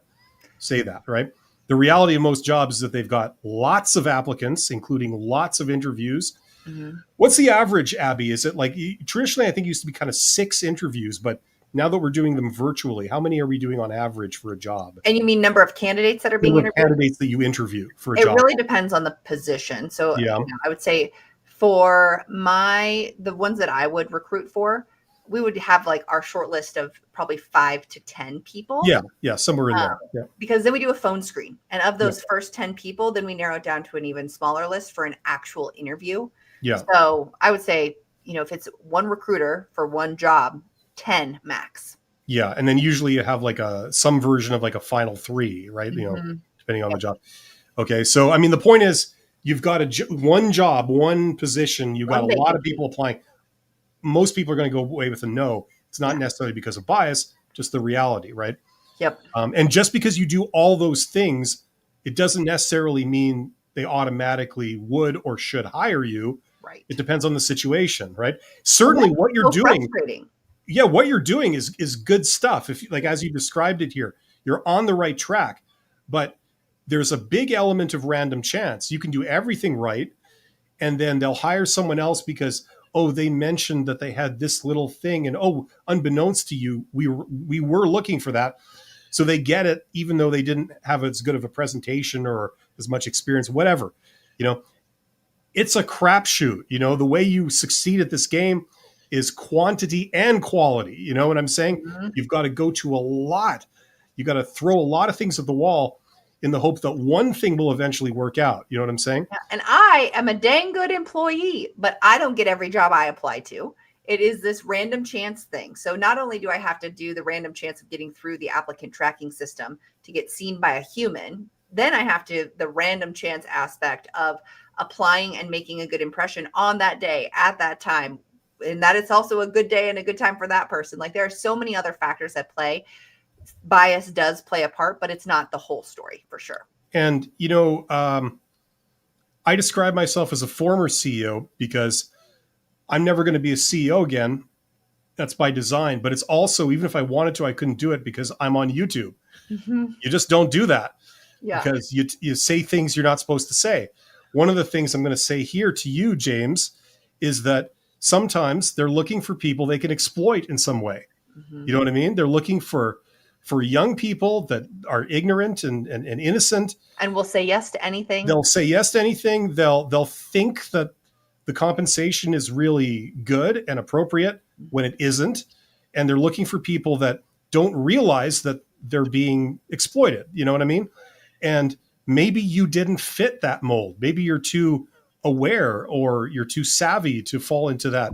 say that, right? The reality of most jobs is that they've got lots of applicants, including lots of interviews. Mm-hmm. What's the average, Abby? Is it like traditionally, I think it used to be kind of 6 interviews, but now that we're doing them virtually, how many are we doing on average for a job? And you mean number of candidates that are being interviewed? Candidates that you interview for a job. It really depends on the position. So yeah. I would say for the ones that I would recruit for, we would have like our short list of probably 5 to 10 people. Yeah, somewhere in there. Yeah. Because then we do a phone screen. And of those first 10 people, then we narrow it down to an even smaller list for an actual interview. Yeah. So I would say, if it's one recruiter for one job, 10 max. Yeah. And then usually you have like some version of like a final 3, right? Mm-hmm. Depending on the job. Okay. So, I mean, the point is you've got one job, one position, you've got a lot of people applying. Most people are going to go away with a no. It's not necessarily because of bias, just the reality, right? Yep. And just because you do all those things, it doesn't necessarily mean they automatically would or should hire you. Right. It depends on the situation, right? Certainly what you're doing. Yeah, what you're doing is good stuff. If as you described it here, you're on the right track, but there's a big element of random chance. You can do everything right, and then they'll hire someone else because they mentioned that they had this little thing, and unbeknownst to you, we were looking for that. So they get it, even though they didn't have as good of a presentation or as much experience, whatever. It's a crapshoot. The way you succeed at this game is quantity and quality. You know what I'm saying? Mm-hmm. You've got to go to a lot. You got to throw a lot of things at the wall in the hope that one thing will eventually work out. You know what I'm saying? Yeah, and I am a dang good employee, but I don't get every job I apply to. It is this random chance thing. So not only do I have to do the random chance of getting through the applicant tracking system to get seen by a human, then I have to the random chance aspect of applying and making a good impression on that day at that time. And that it's also a good day and a good time for that person. Like there are so many other factors at play. Bias does play a part, but it's not the whole story for sure. And, I describe myself as a former CEO because I'm never going to be a CEO again. That's by design. But it's also, even if I wanted to, I couldn't do it because I'm on YouTube. Mm-hmm. You just don't do that because you say things you're not supposed to say. One of the things I'm going to say here to you, James, is that sometimes they're looking for people they can exploit in some way. Mm-hmm. You know what I mean? They're looking for young people that are ignorant and innocent. And will say yes to anything. They'll say yes to anything. They'll think that the compensation is really good and appropriate when it isn't. And they're looking for people that don't realize that they're being exploited. You know what I mean? And maybe you didn't fit that mold. Maybe you're too aware or you're too savvy to fall into that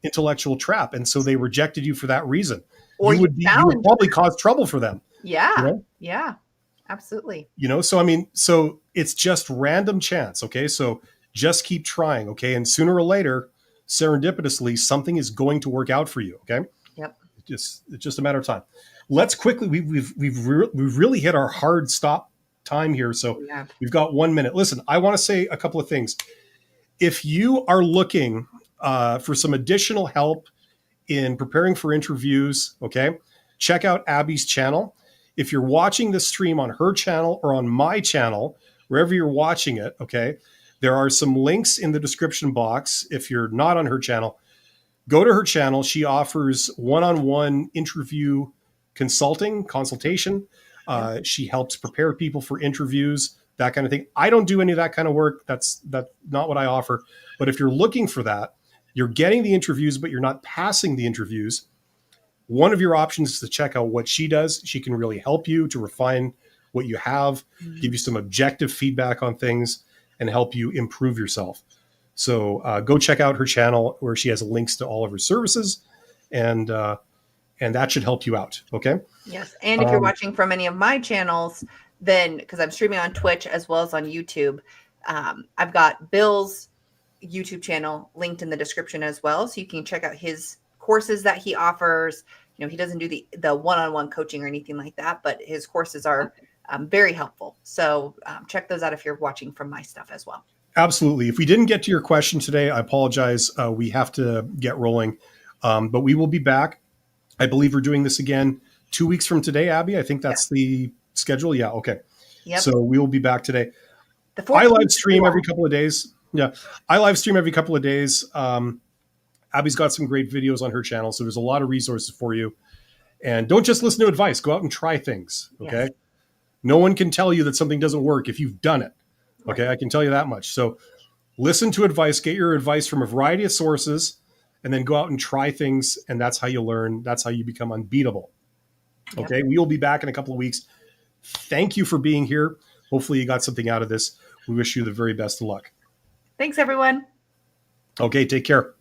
intellectual trap. And so they rejected you for that reason. Or you would probably cause trouble for them. Yeah. Yeah, absolutely. So it's just random chance. Okay. So just keep trying. Okay. And sooner or later, serendipitously, something is going to work out for you. Okay. Yep. It's just a matter of time. Let's quickly, we've really hit our hard stop time here. So we've got 1 minute. Listen, I want to say a couple of things. If you are looking for some additional help in preparing for interviews, okay, check out Abby's channel. If you're watching this stream on her channel or on my channel, wherever you're watching it, okay, there are some links in the description box. If you're not on her channel, Go to her channel. She offers one-on-one interview consultation. She helps prepare people for interviews, that kind of thing. I don't do any of that kind of work. That's not what I offer. But if you're looking for that, you're getting the interviews, but you're not passing the interviews. One of your options is to check out what she does. She can really help you to refine what you have, give you some objective feedback on things, and help you improve yourself. So go check out her channel where she has links to all of her services, and that should help you out. Okay. Yes. And if you're watching from any of my channels, then because I'm streaming on Twitch as well as on YouTube, I've got Bill's YouTube channel linked in the description as well. So you can check out his courses that he offers. You know, he doesn't do the one-on-one coaching or anything like that, but his courses are very helpful. So check those out if you're watching from my stuff as well. Absolutely. If we didn't get to your question today, I apologize. We have to get rolling, but we will be back. I believe we're doing this again 2 weeks from today, Abby. I think that's the schedule. Yeah. Okay. Yep. So we will be back today. I live stream every couple of days. Yeah. I live stream every couple of days. Abby's got some great videos on her channel. So there's a lot of resources for you. And don't just listen to advice. Go out and try things. Okay. Yes. No one can tell you that something doesn't work if you've done it. Okay. Right. I can tell you that much. So listen to advice, get your advice from a variety of sources, and then go out and try things. And that's how you learn. That's how you become unbeatable. Yep. Okay. We will be back in a couple of weeks. Thank you for being here. Hopefully you got something out of this. We wish you the very best of luck. Thanks, everyone. Okay. Take care.